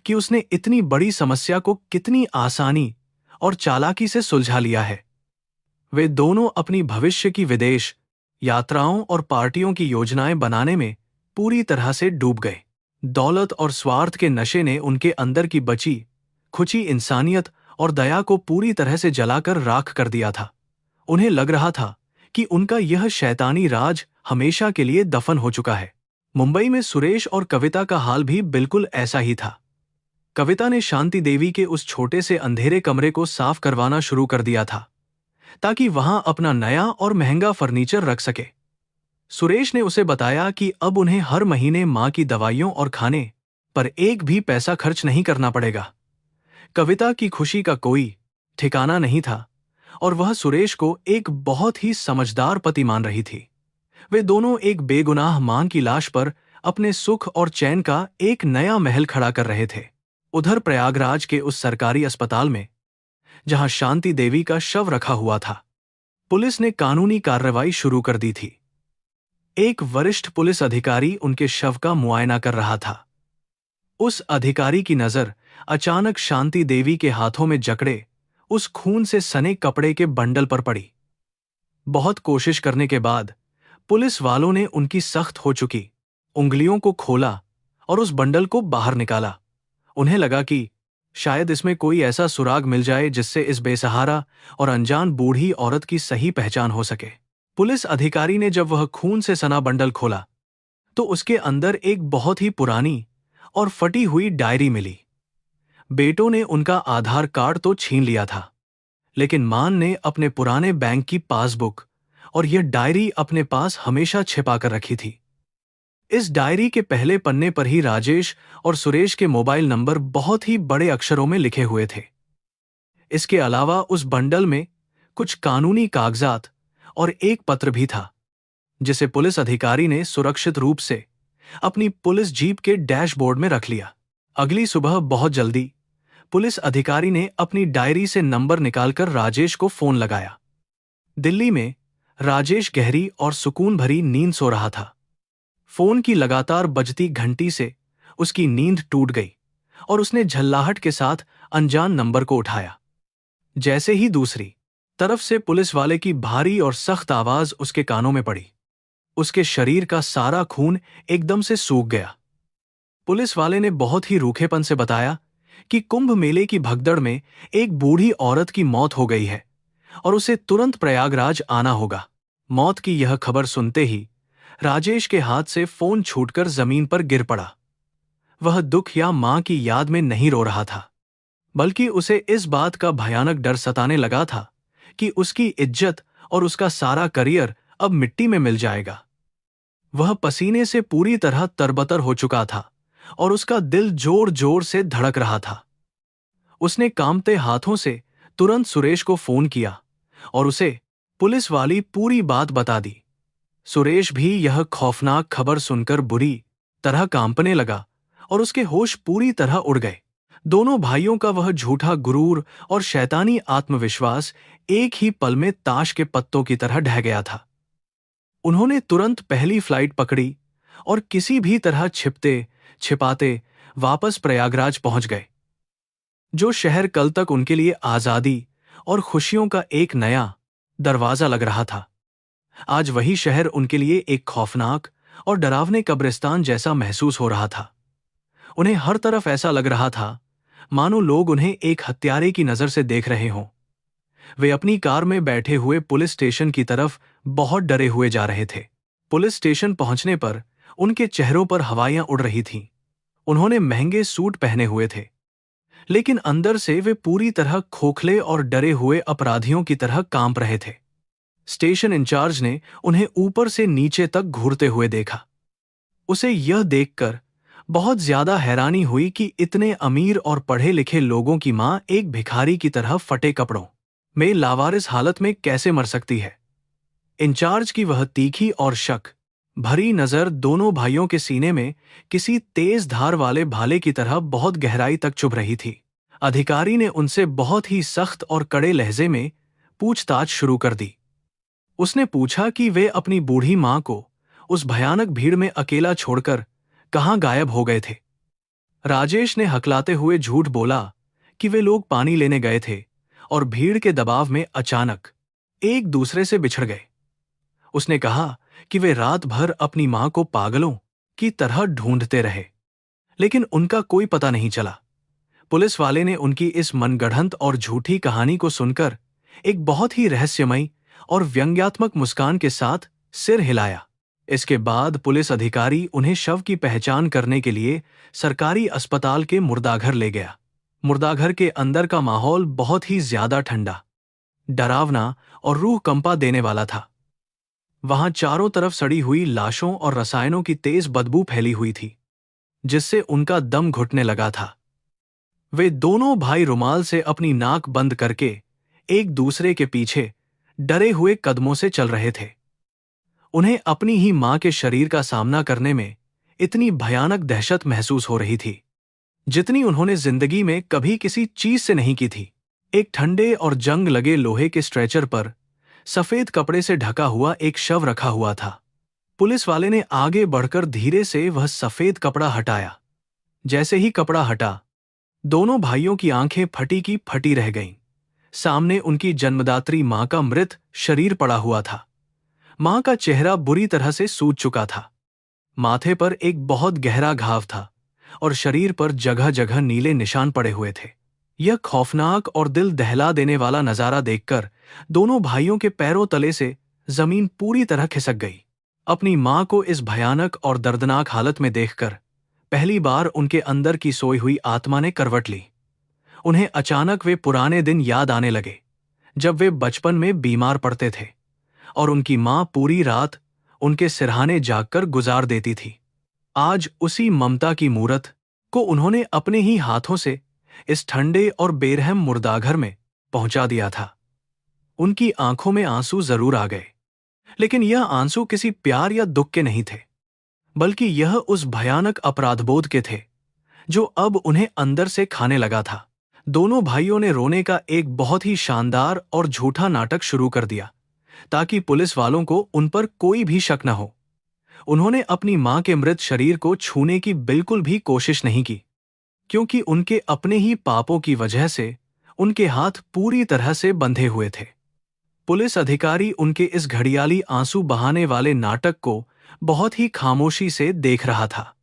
कि उसने इतनी बड़ी समस्या को कितनी आसानी और चालाकी से सुलझा लिया है। वे दोनों अपनी भविष्य की विदेश यात्राओं और पार्टियों की योजनाएं बनाने में पूरी तरह से डूब गए। दौलत और स्वार्थ के नशे ने उनके अंदर की बची खुची इंसानियत और दया को पूरी तरह से जलाकर राख कर दिया था। उन्हें लग रहा था कि उनका यह शैतानी राज हमेशा के लिए दफन हो चुका है। मुंबई में सुरेश और कविता का हाल भी बिल्कुल ऐसा ही था। कविता ने शांति देवी के उस छोटे से अंधेरे कमरे को साफ करवाना शुरू कर दिया था ताकि वहां अपना नया और महंगा फर्नीचर रख सके। सुरेश ने उसे बताया कि अब उन्हें हर महीने मां की दवाइयों और खाने पर एक भी पैसा खर्च नहीं करना पड़ेगा। कविता की खुशी का कोई ठिकाना नहीं था और वह सुरेश को एक बहुत ही समझदार पति मान रही थी। वे दोनों एक बेगुनाह मां की लाश पर अपने सुख और चैन का एक नया महल खड़ा कर रहे थे। उधर प्रयागराज के उस सरकारी अस्पताल में जहां शांति देवी का शव रखा हुआ था, पुलिस ने कानूनी कार्रवाई शुरू कर दी थी। एक वरिष्ठ पुलिस अधिकारी उनके शव का मुआयना कर रहा था। उस अधिकारी की नजर अचानक शांति देवी के हाथों में जकड़े उस खून से सने कपड़े के बंडल पर पड़ी। बहुत कोशिश करने के बाद पुलिस वालों ने उनकी सख्त हो चुकी उंगलियों को खोला और उस बंडल को बाहर निकाला। उन्हें लगा कि शायद इसमें कोई ऐसा सुराग मिल जाए जिससे इस बेसहारा और अनजान बूढ़ी औरत की सही पहचान हो सके। पुलिस अधिकारी ने जब वह खून से सना बंडल खोला तो उसके अंदर एक बहुत ही पुरानी और फटी हुई डायरी मिली। बेटों ने उनका आधार कार्ड तो छीन लिया था, लेकिन मान ने अपने पुराने बैंक की पासबुक और यह डायरी अपने पास हमेशा छिपाकर रखी थी। इस डायरी के पहले पन्ने पर ही राजेश और सुरेश के मोबाइल नंबर बहुत ही बड़े अक्षरों में लिखे हुए थे। इसके अलावा उस बंडल में कुछ कानूनी कागजात और एक पत्र भी था, जिसे पुलिस अधिकारी ने सुरक्षित रूप से अपनी पुलिस जीप के डैशबोर्ड में रख लिया। अगली सुबह बहुत जल्दी पुलिस अधिकारी ने अपनी डायरी से नंबर निकालकर राजेश को फोन लगाया। दिल्ली में राजेश गहरी और सुकून भरी नींद सो रहा था। फोन की लगातार बजती घंटी से उसकी नींद टूट गई और उसने झल्लाहट के साथ अनजान नंबर को उठाया। जैसे ही दूसरी तरफ से पुलिस वाले की भारी और सख्त आवाज उसके कानों में पड़ी, उसके शरीर का सारा खून एकदम से सूख गया। पुलिस वाले ने बहुत ही रूखेपन से बताया कि कुंभ मेले की भगदड़ में एक बूढ़ी औरत की मौत हो गई है और उसे तुरंत प्रयागराज आना होगा। मौत की यह खबर सुनते ही राजेश के हाथ से फोन छूटकर जमीन पर गिर पड़ा। वह दुख या मां की याद में नहीं रो रहा था, बल्कि उसे इस बात का भयानक डर सताने लगा था कि उसकी इज्जत और उसका सारा करियर अब मिट्टी में मिल जाएगा। वह पसीने से पूरी तरह तरबतर हो चुका था और उसका दिल जोर जोर से धड़क रहा था। उसने कांपते हाथों से तुरंत सुरेश को फोन किया और उसे पुलिस वाली पूरी बात बता दी। सुरेश भी यह खौफनाक खबर सुनकर बुरी तरह कांपने लगा और उसके होश पूरी तरह उड़ गए। दोनों भाइयों का वह झूठा गुरूर और शैतानी आत्मविश्वास एक ही पल में ताश के पत्तों की तरह ढह गया था। उन्होंने तुरंत पहली फ्लाइट पकड़ी और किसी भी तरह छिपते छिपाते वापस प्रयागराज पहुंच गए, जो शहर कल तक उनके लिए आजादी और खुशियों का एक नया दरवाजा लग रहा था। आज वही शहर उनके लिए एक खौफनाक और डरावने कब्रिस्तान जैसा महसूस हो रहा था। उन्हें हर तरफ ऐसा लग रहा था मानो लोग उन्हें एक हत्यारे की नजर से देख रहे हों। वे अपनी कार में बैठे हुए पुलिस स्टेशन की तरफ बहुत डरे हुए जा रहे थे। पुलिस स्टेशन पहुंचने पर उनके चेहरों पर हवाइयां उड़ रही थीं। उन्होंने महंगे सूट पहने हुए थे, लेकिन अंदर से वे पूरी तरह खोखले और डरे हुए अपराधियों की तरह कांप रहे थे। स्टेशन इंचार्ज ने उन्हें ऊपर से नीचे तक घूरते हुए देखा। उसे यह देखकर बहुत ज्यादा हैरानी हुई कि इतने अमीर और पढ़े लिखे लोगों की मां एक भिखारी की तरह फटे कपड़ों में लावारिस हालत में कैसे मर सकती है। इंचार्ज की वह तीखी और शक भरी नजर दोनों भाइयों के सीने में किसी तेज धार वाले भाले की तरह बहुत गहराई तक चुभ रही थी। अधिकारी ने उनसे बहुत ही सख्त और कड़े लहजे में पूछताछ शुरू कर दी। उसने पूछा कि वे अपनी बूढ़ी मां को उस भयानक भीड़ में अकेला छोड़कर कहां गायब हो गए थे। राजेश ने हकलाते हुए झूठ बोला कि वे लोग पानी लेने गए थे और भीड़ के दबाव में अचानक एक दूसरे से बिछड़ गए। उसने कहा कि वे रात भर अपनी मां को पागलों की तरह ढूंढते रहे, लेकिन उनका कोई पता नहीं चला। पुलिस वाले ने उनकी इस मनगढ़ंत और झूठी कहानी को सुनकर एक बहुत ही रहस्यमयी और व्यंग्यात्मक मुस्कान के साथ सिर हिलाया। इसके बाद पुलिस अधिकारी उन्हें शव की पहचान करने के लिए सरकारी अस्पताल के मुर्दाघर ले गया। मुर्दाघर के अंदर का माहौल बहुत ही ज्यादा ठंडा, डरावना और रूह कंपा देने वाला था। वहां चारों तरफ सड़ी हुई लाशों और रसायनों की तेज बदबू फैली हुई थी, जिससे उनका दम घुटने लगा था। वे दोनों भाई रुमाल से अपनी नाक बंद करके एक दूसरे के पीछे डरे हुए कदमों से चल रहे थे। उन्हें अपनी ही मां के शरीर का सामना करने में इतनी भयानक दहशत महसूस हो रही थी जितनी उन्होंने जिंदगी में कभी किसी चीज से नहीं की थी। एक ठंडे और जंग लगे लोहे के स्ट्रेचर पर सफेद कपड़े से ढका हुआ एक शव रखा हुआ था। पुलिस वाले ने आगे बढ़कर धीरे से वह सफेद कपड़ा हटाया। जैसे ही कपड़ा हटा, दोनों भाइयों की आंखें फटी की फटी रह गईं। सामने उनकी जन्मदात्री मां का मृत शरीर पड़ा हुआ था। मां का चेहरा बुरी तरह से सूज चुका था। माथे पर एक बहुत गहरा घाव था और शरीर पर जगह जगह नीले निशान पड़े हुए थे। यह खौफनाक और दिल दहला देने वाला नजारा देखकर दोनों भाइयों के पैरों तले से जमीन पूरी तरह खिसक गई। अपनी मां को इस भयानक और दर्दनाक हालत में देखकर पहली बार उनके अंदर की सोई हुई आत्मा ने करवट ली। उन्हें अचानक वे पुराने दिन याद आने लगे, जब वे बचपन में बीमार पड़ते थे और उनकी मां पूरी रात उनके सिरहाने जागकर गुजार देती थी। आज उसी ममता की मूरत को उन्होंने अपने ही हाथों से इस ठंडे और बेरहम मुर्दाघर में पहुंचा दिया था। उनकी आंखों में आंसू जरूर आ गए, लेकिन यह आंसू किसी प्यार या दुख के नहीं थे, बल्कि यह उस भयानक अपराधबोध के थे जो अब उन्हें अंदर से खाने लगा था। दोनों भाइयों ने रोने का एक बहुत ही शानदार और झूठा नाटक शुरू कर दिया, ताकि पुलिस वालों को उन पर कोई भी शक न हो। उन्होंने अपनी मां के मृत शरीर को छूने की बिल्कुल भी कोशिश नहीं की, क्योंकि उनके अपने ही पापों की वजह से उनके हाथ पूरी तरह से बंधे हुए थे। पुलिस अधिकारी उनके इस घड़ियाली आंसू बहाने वाले नाटक को बहुत ही खामोशी से देख रहा था।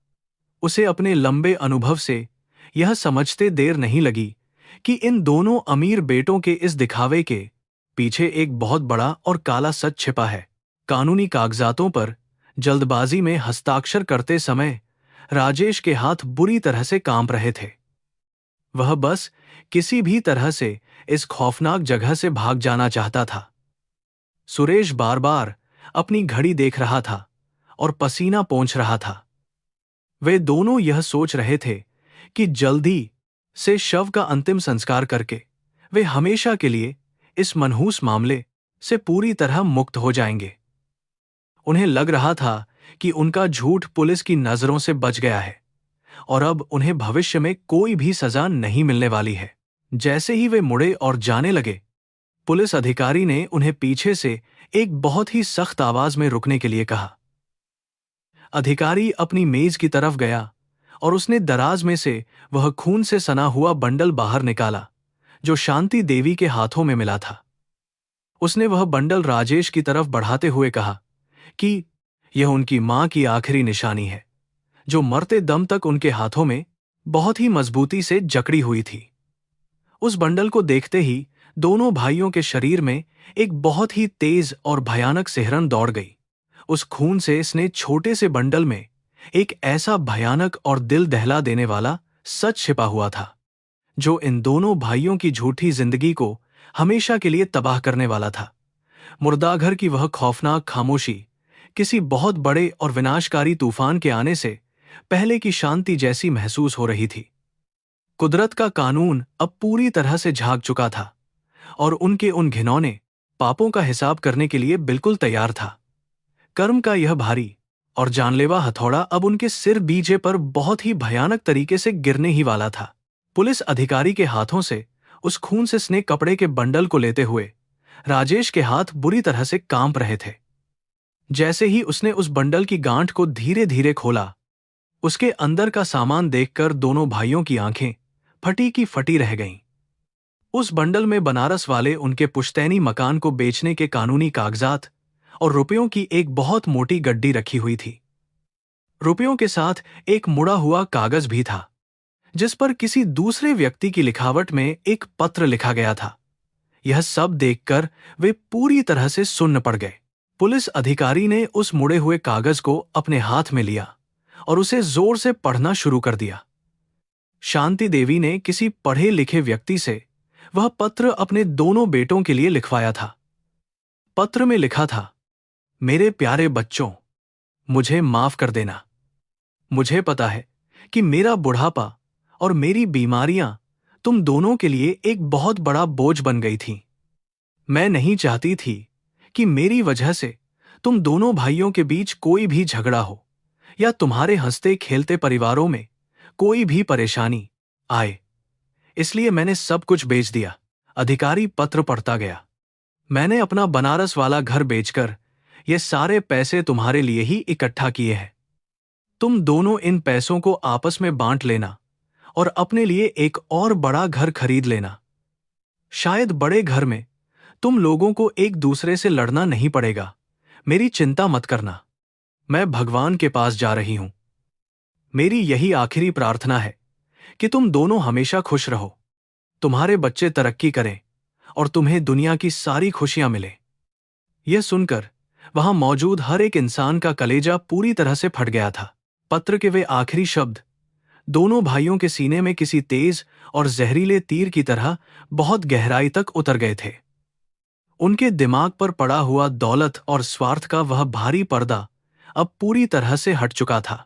उसे अपने लंबे अनुभव से यह समझते देर नहीं लगी कि इन दोनों अमीर बेटों के इस दिखावे के पीछे एक बहुत बड़ा और काला सच छिपा है। कानूनी कागजातों पर जल्दबाजी में हस्ताक्षर करते समय राजेश के हाथ बुरी तरह से कांप रहे थे। वह बस किसी भी तरह से इस खौफनाक जगह से भाग जाना चाहता था। सुरेश बार बार अपनी घड़ी देख रहा था और पसीना पोंछ रहा था। वे दोनों यह सोच रहे थे कि जल्दी से शव का अंतिम संस्कार करके वे हमेशा के लिए इस मनहूस मामले से पूरी तरह मुक्त हो जाएंगे। उन्हें लग रहा था कि उनका झूठ पुलिस की नजरों से बच गया है और अब उन्हें भविष्य में कोई भी सजा नहीं मिलने वाली है। जैसे ही वे मुड़े और जाने लगे, पुलिस अधिकारी ने उन्हें पीछे से एक बहुत ही सख्त आवाज में रुकने के लिए कहा। अधिकारी अपनी मेज की तरफ गया और उसने दराज में से वह खून से सना हुआ बंडल बाहर निकाला जो शांति देवी के हाथों में मिला था। उसने वह बंडल राजेश की तरफ बढ़ाते हुए कहा कि यह उनकी मां की आखिरी निशानी है, जो मरते दम तक उनके हाथों में बहुत ही मजबूती से जकड़ी हुई थी। उस बंडल को देखते ही दोनों भाइयों के शरीर में एक बहुत ही तेज और भयानक सिहरन दौड़ गई। उस खून से इसने छोटे से बंडल में एक ऐसा भयानक और दिल दहला देने वाला सच छिपा हुआ था, जो इन दोनों भाइयों की झूठी जिंदगी को हमेशा के लिए तबाह करने वाला था। मुर्दाघर की वह खौफनाक खामोशी किसी बहुत बड़े और विनाशकारी तूफान के आने से पहले की शांति जैसी महसूस हो रही थी। कुदरत का कानून अब पूरी तरह से झाग चुका था और उनके उन घिनौने पापों का हिसाब करने के लिए बिल्कुल तैयार था। कर्म का यह भारी और जानलेवा हथौड़ा अब उनके सिर बीजे पर बहुत ही भयानक तरीके से गिरने ही वाला था। पुलिस अधिकारी के हाथों से उस खून से सने कपड़े के बंडल को लेते हुए राजेश के हाथ बुरी तरह से कांप रहे थे। जैसे ही उसने उस बंडल की गांठ को धीरे धीरे खोला, उसके अंदर का सामान देखकर दोनों भाइयों की आंखें फटी की फटी रह गईं। उस बंडल में बनारस वाले उनके पुश्तैनी मकान को बेचने के कानूनी कागजात और रुपयों की एक बहुत मोटी गड्डी रखी हुई थी। रुपयों के साथ एक मुड़ा हुआ कागज भी था, जिस पर किसी दूसरे व्यक्ति की लिखावट में एक पत्र लिखा गया था। यह सब देखकर वे पूरी तरह से सुन्न पड़ गए। पुलिस अधिकारी ने उस मुड़े हुए कागज को अपने हाथ में लिया और उसे जोर से पढ़ना शुरू कर दिया। शांति देवी ने किसी पढ़े लिखे व्यक्ति से वह पत्र अपने दोनों बेटों के लिए लिखवाया था। पत्र में लिखा था, मेरे प्यारे बच्चों, मुझे माफ कर देना। मुझे पता है कि मेरा बुढ़ापा और मेरी बीमारियां तुम दोनों के लिए एक बहुत बड़ा बोझ बन गई थीं। मैं नहीं चाहती थी कि मेरी वजह से तुम दोनों भाइयों के बीच कोई भी झगड़ा हो या तुम्हारे हंसते खेलते परिवारों में कोई भी परेशानी आए, इसलिए मैंने सब कुछ बेच दिया। अधिकारी पत्र पढ़ता गया। मैंने अपना बनारस वाला घर बेचकर ये सारे पैसे तुम्हारे लिए ही इकट्ठा किए हैं। तुम दोनों इन पैसों को आपस में बांट लेना और अपने लिए एक और बड़ा घर खरीद लेना। शायद बड़े घर में तुम लोगों को एक दूसरे से लड़ना नहीं पड़ेगा। मेरी चिंता मत करना, मैं भगवान के पास जा रही हूं। मेरी यही आखिरी प्रार्थना है कि तुम दोनों हमेशा खुश रहो, तुम्हारे बच्चे तरक्की करें और तुम्हें दुनिया की सारी खुशियां मिले। यह सुनकर वहां मौजूद हर एक इंसान का कलेजा पूरी तरह से फट गया था। पत्र के वे आखिरी शब्द दोनों भाइयों के सीने में किसी तेज और जहरीले तीर की तरह बहुत गहराई तक उतर गए थे। उनके दिमाग पर पड़ा हुआ दौलत और स्वार्थ का वह भारी पर्दा अब पूरी तरह से हट चुका था।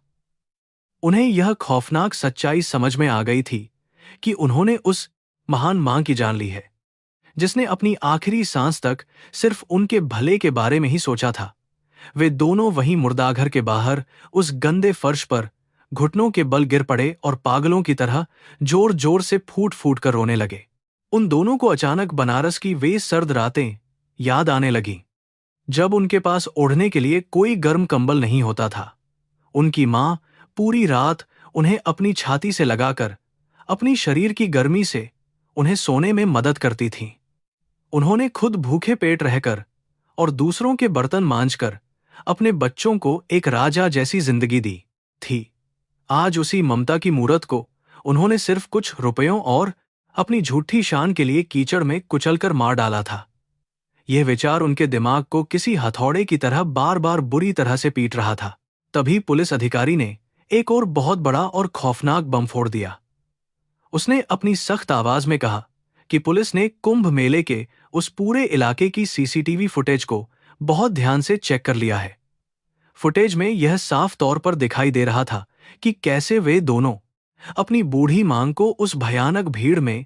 उन्हें यह खौफनाक सच्चाई समझ में आ गई थी कि उन्होंने उस महान मां की जान ली है, जिसने अपनी आखिरी सांस तक सिर्फ उनके भले के बारे में ही सोचा था। वे दोनों वहीं मुर्दाघर के बाहर उस गंदे फर्श पर घुटनों के बल गिर पड़े और पागलों की तरह जोर जोर से फूट फूट कर रोने लगे। उन दोनों को अचानक बनारस की वे सर्द रातें याद आने लगीं, जब उनके पास ओढ़ने के लिए कोई गर्म कंबल नहीं होता था। उनकी मां पूरी रात उन्हें अपनी छाती से लगाकर अपनी शरीर की गर्मी से उन्हें सोने में मदद करती थीं। उन्होंने खुद भूखे पेट रहकर और दूसरों के बर्तन मांजकर अपने बच्चों को एक राजा जैसी जिंदगी दी थी। आज उसी ममता की मूरत को उन्होंने सिर्फ कुछ रुपयों और अपनी झूठी शान के लिए कीचड़ में कुचलकर मार डाला था। यह विचार उनके दिमाग को किसी हथौड़े की तरह बार बार बुरी तरह से पीट रहा था। तभी पुलिस अधिकारी ने एक और बहुत बड़ा और खौफनाक बम फोड़ दिया। उसने अपनी सख्त आवाज में कहा कि पुलिस ने कुंभ मेले के उस पूरे इलाके की सीसीटीवी फुटेज को बहुत ध्यान से चेक कर लिया है। फुटेज में यह साफ तौर पर दिखाई दे रहा था कि कैसे वे दोनों अपनी बूढ़ी मांग को उस भयानक भीड़ में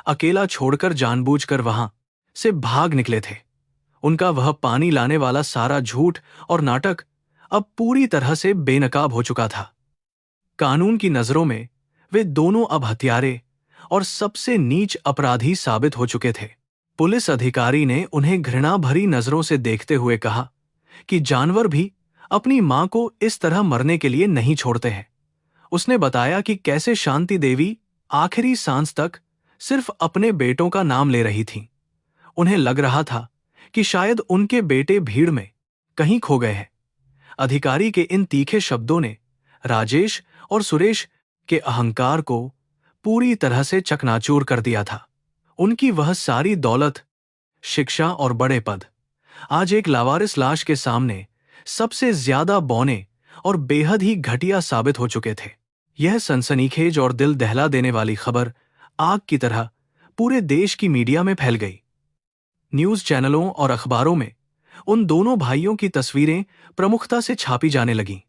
अकेला छोड़कर जानबूझकर वहां से भाग निकले थे। उनका वह पानी लाने वाला सारा झूठ और नाटक अब पूरी तरह से बेनकाब हो चुका था। कानून की नजरों में वे दोनों अब हत्यारे और सबसे नीच अपराधी साबित हो चुके थे। पुलिस अधिकारी ने उन्हें घृणा भरी नजरों से देखते हुए कहा कि जानवर भी अपनी मां को इस तरह मरने के लिए नहीं छोड़ते हैं। उसने बताया कि कैसे शांति देवी आखिरी सांस तक सिर्फ अपने बेटों का नाम ले रही थीं। उन्हें लग रहा था कि शायद उनके बेटे भीड़ में कहीं खो गए हैं। अधिकारी के इन तीखे शब्दों ने राजेश और सुरेश के अहंकार को पूरी तरह से चकनाचूर कर दिया था। उनकी वह सारी दौलत, शिक्षा और बड़े पद आज एक लावारिस लाश के सामने सबसे ज्यादा बौने और बेहद ही घटिया साबित हो चुके थे। यह सनसनीखेज और दिल दहला देने वाली खबर आग की तरह पूरे देश की मीडिया में फैल गई। न्यूज चैनलों और अखबारों में उन दोनों भाइयों की तस्वीरें प्रमुखता से छापी जाने लगीं।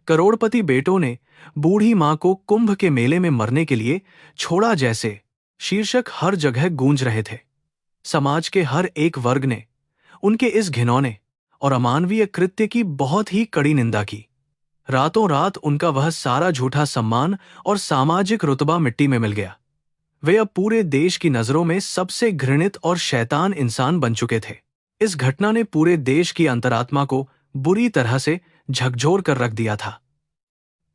करोड़पति बेटों ने बूढ़ी मां को कुंभ के मेले में मरने के लिए छोड़ा जैसे शीर्षक हर जगह गूंज रहे थे। समाज के हर एक वर्ग ने उनके इस घिनौने और अमानवीय कृत्य की बहुत ही कड़ी निंदा की। रातों रात उनका वह सारा झूठा सम्मान और सामाजिक रुतबा मिट्टी में मिल गया। वे अब पूरे देश की नजरों में सबसे घृणित और शैतान इंसान बन चुके थे। इस घटना ने पूरे देश की अंतरात्मा को बुरी तरह से झकझोर कर रख दिया था।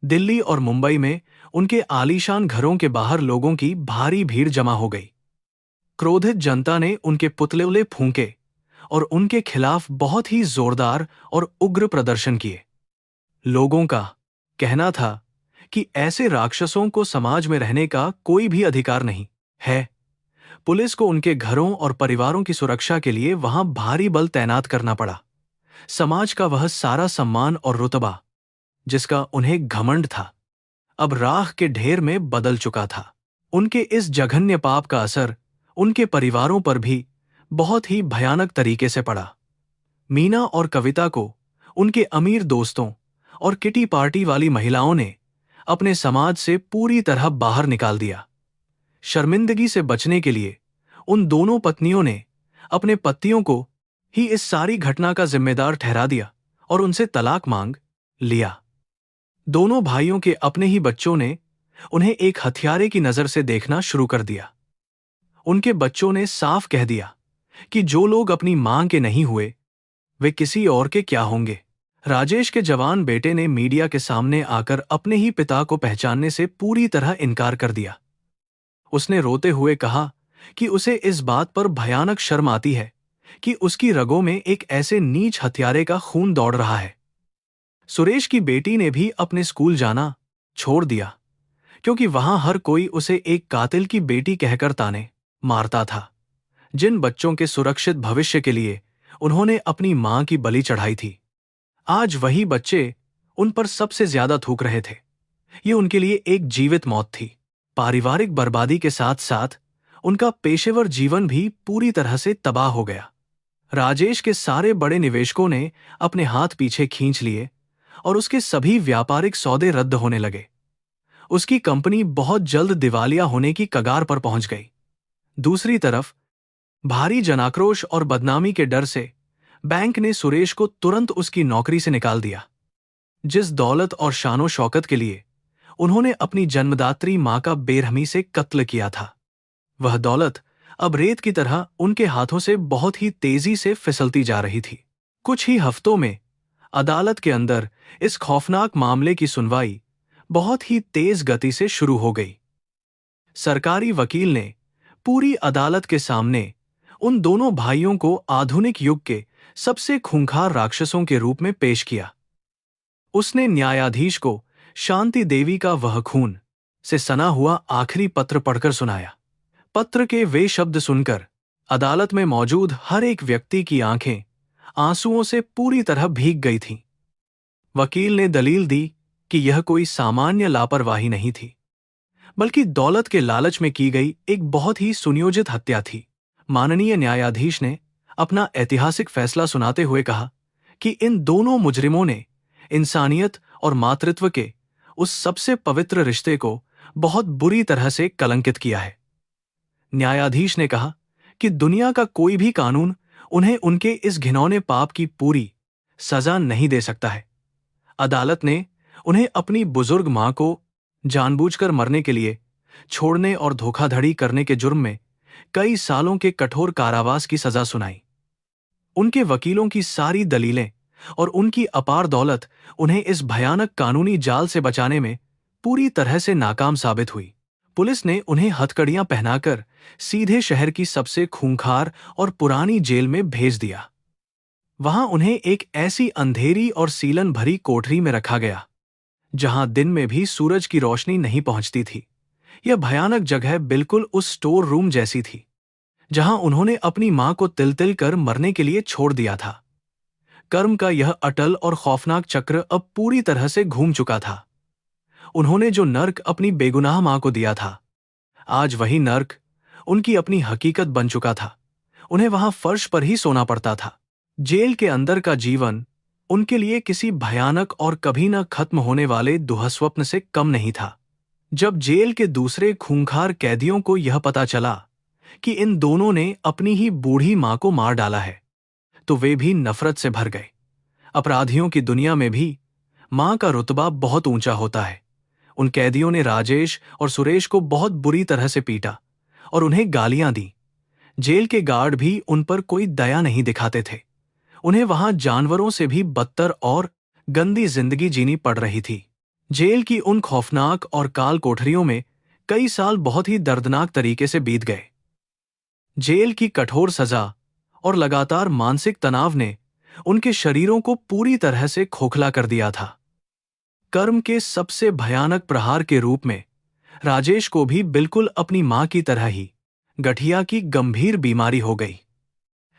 दिल्ली और मुंबई में उनके आलीशान घरों के बाहर लोगों की भारी भीड़ जमा हो गई। क्रोधित जनता ने उनके पुतले फूंके और उनके खिलाफ बहुत ही जोरदार और उग्र प्रदर्शन किए। लोगों का कहना था कि ऐसे राक्षसों को समाज में रहने का कोई भी अधिकार नहीं है। पुलिस को उनके घरों और परिवारों की सुरक्षा के लिए वहां भारी बल तैनात करना पड़ा। समाज का वह सारा सम्मान और रुतबा जिसका उन्हें घमंड था, अब राख के ढेर में बदल चुका था। उनके इस जघन्य पाप का असर उनके परिवारों पर भी बहुत ही भयानक तरीके से पड़ा। मीना और कविता को उनके अमीर दोस्तों और किटी पार्टी वाली महिलाओं ने अपने समाज से पूरी तरह बाहर निकाल दिया। शर्मिंदगी से बचने के लिए उन दोनों पत्नियों ने अपने पतियों को ही इस सारी घटना का जिम्मेदार ठहरा दिया और उनसे तलाक मांग लिया। दोनों भाइयों के अपने ही बच्चों ने उन्हें एक हथियारे की नजर से देखना शुरू कर दिया। उनके बच्चों ने साफ कह दिया कि जो लोग अपनी मां के नहीं हुए, वे किसी और के क्या होंगे। राजेश के जवान बेटे ने मीडिया के सामने आकर अपने ही पिता को पहचानने से पूरी तरह इनकार कर दिया। उसने रोते हुए कहा कि उसे इस बात पर भयानक शर्म आती है कि उसकी रगों में एक ऐसे नीच हत्यारे का खून दौड़ रहा है। सुरेश की बेटी ने भी अपने स्कूल जाना छोड़ दिया, क्योंकि वहां हर कोई उसे एक कातिल की बेटी कहकर ताने मारता था। जिन बच्चों के सुरक्षित भविष्य के लिए उन्होंने अपनी मां की बलि चढ़ाई थी। आज वही बच्चे उन पर सबसे ज्यादा थूक रहे थे। ये उनके लिए एक जीवित मौत थी। पारिवारिक बर्बादी के साथ साथ उनका पेशेवर जीवन भी पूरी तरह से तबाह हो गया। राजेश के सारे बड़े निवेशकों ने अपने हाथ पीछे खींच लिए और उसके सभी व्यापारिक सौदे रद्द होने लगे। उसकी कंपनी बहुत जल्द दिवालिया होने की कगार पर पहुंच गई। दूसरी तरफ भारी जनाक्रोश और बदनामी के डर से बैंक ने सुरेश को तुरंत उसकी नौकरी से निकाल दिया। जिस दौलत और शानो शौकत के लिए उन्होंने अपनी जन्मदात्री मां का बेरहमी से कत्ल किया था, वह दौलत अब रेत की तरह उनके हाथों से बहुत ही तेजी से फिसलती जा रही थी। कुछ ही हफ्तों में अदालत के अंदर इस खौफनाक मामले की सुनवाई बहुत ही तेज गति से शुरू हो गई। सरकारी वकील ने पूरी अदालत के सामने उन दोनों भाइयों को आधुनिक युग के सबसे खूंखार राक्षसों के रूप में पेश किया। उसने न्यायाधीश को शांति देवी का वह खून से सना हुआ आखिरी पत्र पढ़कर सुनाया। पत्र के वे शब्द सुनकर अदालत में मौजूद हर एक व्यक्ति की आंखें आंसुओं से पूरी तरह भीग गई थीं। वकील ने दलील दी कि यह कोई सामान्य लापरवाही नहीं थी, बल्कि दौलत के लालच में की गई एक बहुत ही सुनियोजित हत्या थी। माननीय न्यायाधीश ने अपना ऐतिहासिक फैसला सुनाते हुए कहा कि इन दोनों मुजरिमों ने इंसानियत और मातृत्व के उस सबसे पवित्र रिश्ते को बहुत बुरी तरह से कलंकित किया है। न्यायाधीश ने कहा कि दुनिया का कोई भी कानून उन्हें उनके इस घिनौने पाप की पूरी सजा नहीं दे सकता है। अदालत ने उन्हें अपनी बुजुर्ग मां को जानबूझकर मरने के लिए छोड़ने और धोखाधड़ी करने के जुर्म में कई सालों के कठोर कारावास की सजा सुनाई। उनके वकीलों की सारी दलीलें और उनकी अपार दौलत उन्हें इस भयानक कानूनी जाल से बचाने में पूरी तरह से नाकाम साबित हुई। पुलिस ने उन्हें हथकड़ियां पहनाकर सीधे शहर की सबसे खूंखार और पुरानी जेल में भेज दिया। वहां उन्हें एक ऐसी अंधेरी और सीलन भरी कोठरी में रखा गया जहां दिन में भी सूरज की रोशनी नहीं पहुंचती थी। यह भयानक जगह बिल्कुल उस स्टोर रूम जैसी थी जहां उन्होंने अपनी मां को तिल तिल कर मरने के लिए छोड़ दिया था। कर्म का यह अटल और खौफनाक चक्र अब पूरी तरह से घूम चुका था। उन्होंने जो नर्क अपनी बेगुनाह मां को दिया था, आज वही नर्क उनकी अपनी हकीकत बन चुका था। उन्हें वहां फर्श पर ही सोना पड़ता था। जेल के अंदर का जीवन उनके लिए किसी भयानक और कभी न खत्म होने वाले दुःस्वप्न से कम नहीं था। जब जेल के दूसरे खूंखार कैदियों को यह पता चला कि इन दोनों ने अपनी ही बूढ़ी मां को मार डाला है, तो वे भी नफरत से भर गए। अपराधियों की दुनिया में भी मां का रुतबा बहुत ऊंचा होता है। उन कैदियों ने राजेश और सुरेश को बहुत बुरी तरह से पीटा और उन्हें गालियां दी। जेल के गार्ड भी उन पर कोई दया नहीं दिखाते थे। उन्हें वहां जानवरों से भी बदतर और गंदी जिंदगी जीनी पड़ रही थी। जेल की उन खौफनाक और काल कोठरियों में कई साल बहुत ही दर्दनाक तरीके से बीत गए। जेल की कठोर सजा और लगातार मानसिक तनाव ने उनके शरीरों को पूरी तरह से खोखला कर दिया था। कर्म के सबसे भयानक प्रहार के रूप में राजेश को भी बिल्कुल अपनी मां की तरह ही गठिया की गंभीर बीमारी हो गई।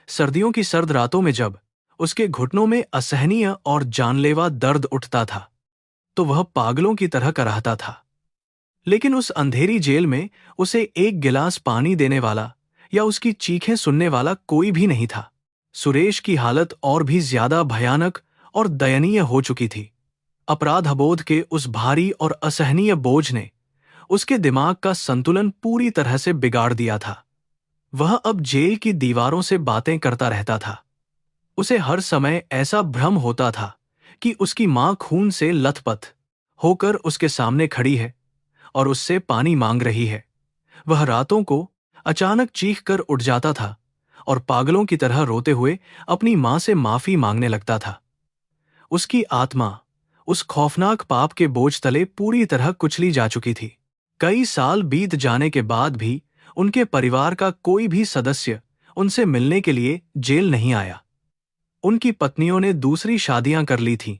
सर्दियों की सर्द रातों में जब उसके घुटनों में असहनीय और जानलेवा दर्द उठता था, तो वह पागलों की तरह कराहता था। लेकिन उस अंधेरी जेल में उसे एक गिलास पानी देने वाला या उसकी चीखें सुनने वाला कोई भी नहीं था। सुरेश की हालत और भी ज्यादा भयानक और दयनीय हो चुकी थी। अपराधबोध के उस भारी और असहनीय बोझ ने उसके दिमाग का संतुलन पूरी तरह से बिगाड़ दिया था। वह अब जेल की दीवारों से बातें करता रहता था। उसे हर समय ऐसा भ्रम होता था कि उसकी मां खून से लथपथ होकर उसके सामने खड़ी है और उससे पानी मांग रही है। वह रातों को अचानक चीख कर उठ जाता था और पागलों की तरह रोते हुए अपनी मां से माफी मांगने लगता था। उसकी आत्मा उस खौफनाक पाप के बोझ तले पूरी तरह कुचली जा चुकी थी। कई साल बीत जाने के बाद भी उनके परिवार का कोई भी सदस्य उनसे मिलने के लिए जेल नहीं आया। उनकी पत्नियों ने दूसरी शादियां कर ली थीं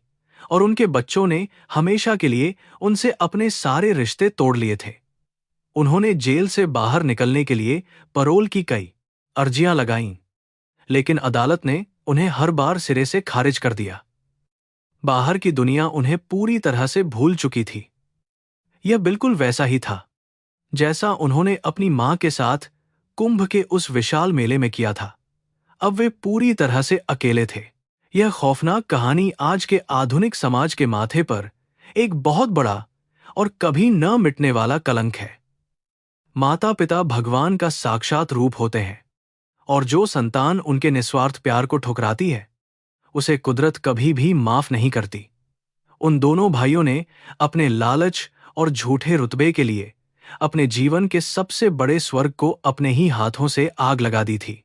और उनके बच्चों ने हमेशा के लिए उनसे अपने सारे रिश्ते तोड़ लिए थे। उन्होंने जेल से बाहर निकलने के लिए पैरोल की कई अर्जियां लगाईं, लेकिन अदालत ने उन्हें हर बार सिरे से खारिज कर दिया। बाहर की दुनिया उन्हें पूरी तरह से भूल चुकी थी। यह बिल्कुल वैसा ही था जैसा उन्होंने अपनी मां के साथ कुंभ के उस विशाल मेले में किया था। अब वे पूरी तरह से अकेले थे। यह खौफनाक कहानी आज के आधुनिक समाज के माथे पर एक बहुत बड़ा और कभी न मिटने वाला कलंक है। माता पिता भगवान का साक्षात रूप होते हैं, और जो संतान उनके निस्वार्थ प्यार को ठुकराती है, उसे कुदरत कभी भी माफ नहीं करती। उन दोनों भाइयों ने अपने लालच और झूठे रुतबे के लिए अपने जीवन के सबसे बड़े स्वर्ग को अपने ही हाथों से आग लगा दी थी।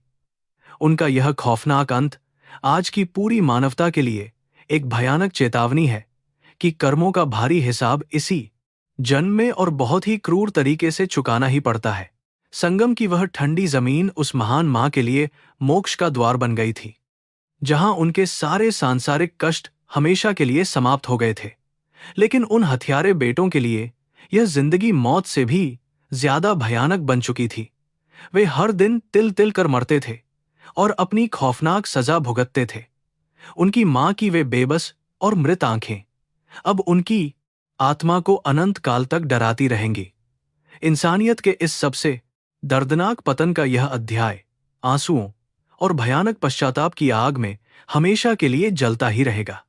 उनका यह खौफनाक अंत आज की पूरी मानवता के लिए एक भयानक चेतावनी है कि कर्मों का भारी हिसाब इसी जन्म में और बहुत ही क्रूर तरीके से चुकाना ही पड़ता है। संगम की वह ठंडी जमीन उस महान मां के लिए मोक्ष का द्वार बन गई थी, जहां उनके सारे सांसारिक कष्ट हमेशा के लिए समाप्त हो गए थे। लेकिन उन हथियारे बेटों के लिए यह जिंदगी मौत से भी ज्यादा भयानक बन चुकी थी। वे हर दिन तिल तिल कर मरते थे और अपनी खौफनाक सजा भुगतते थे। उनकी मां की वे बेबस और मृत आंखें अब उनकी आत्मा को अनंत काल तक डराती रहेंगी। इंसानियत के इस सबसे दर्दनाक पतन का यह अध्याय आंसुओं और भयानक पश्चाताप की आग में हमेशा के लिए जलता ही रहेगा।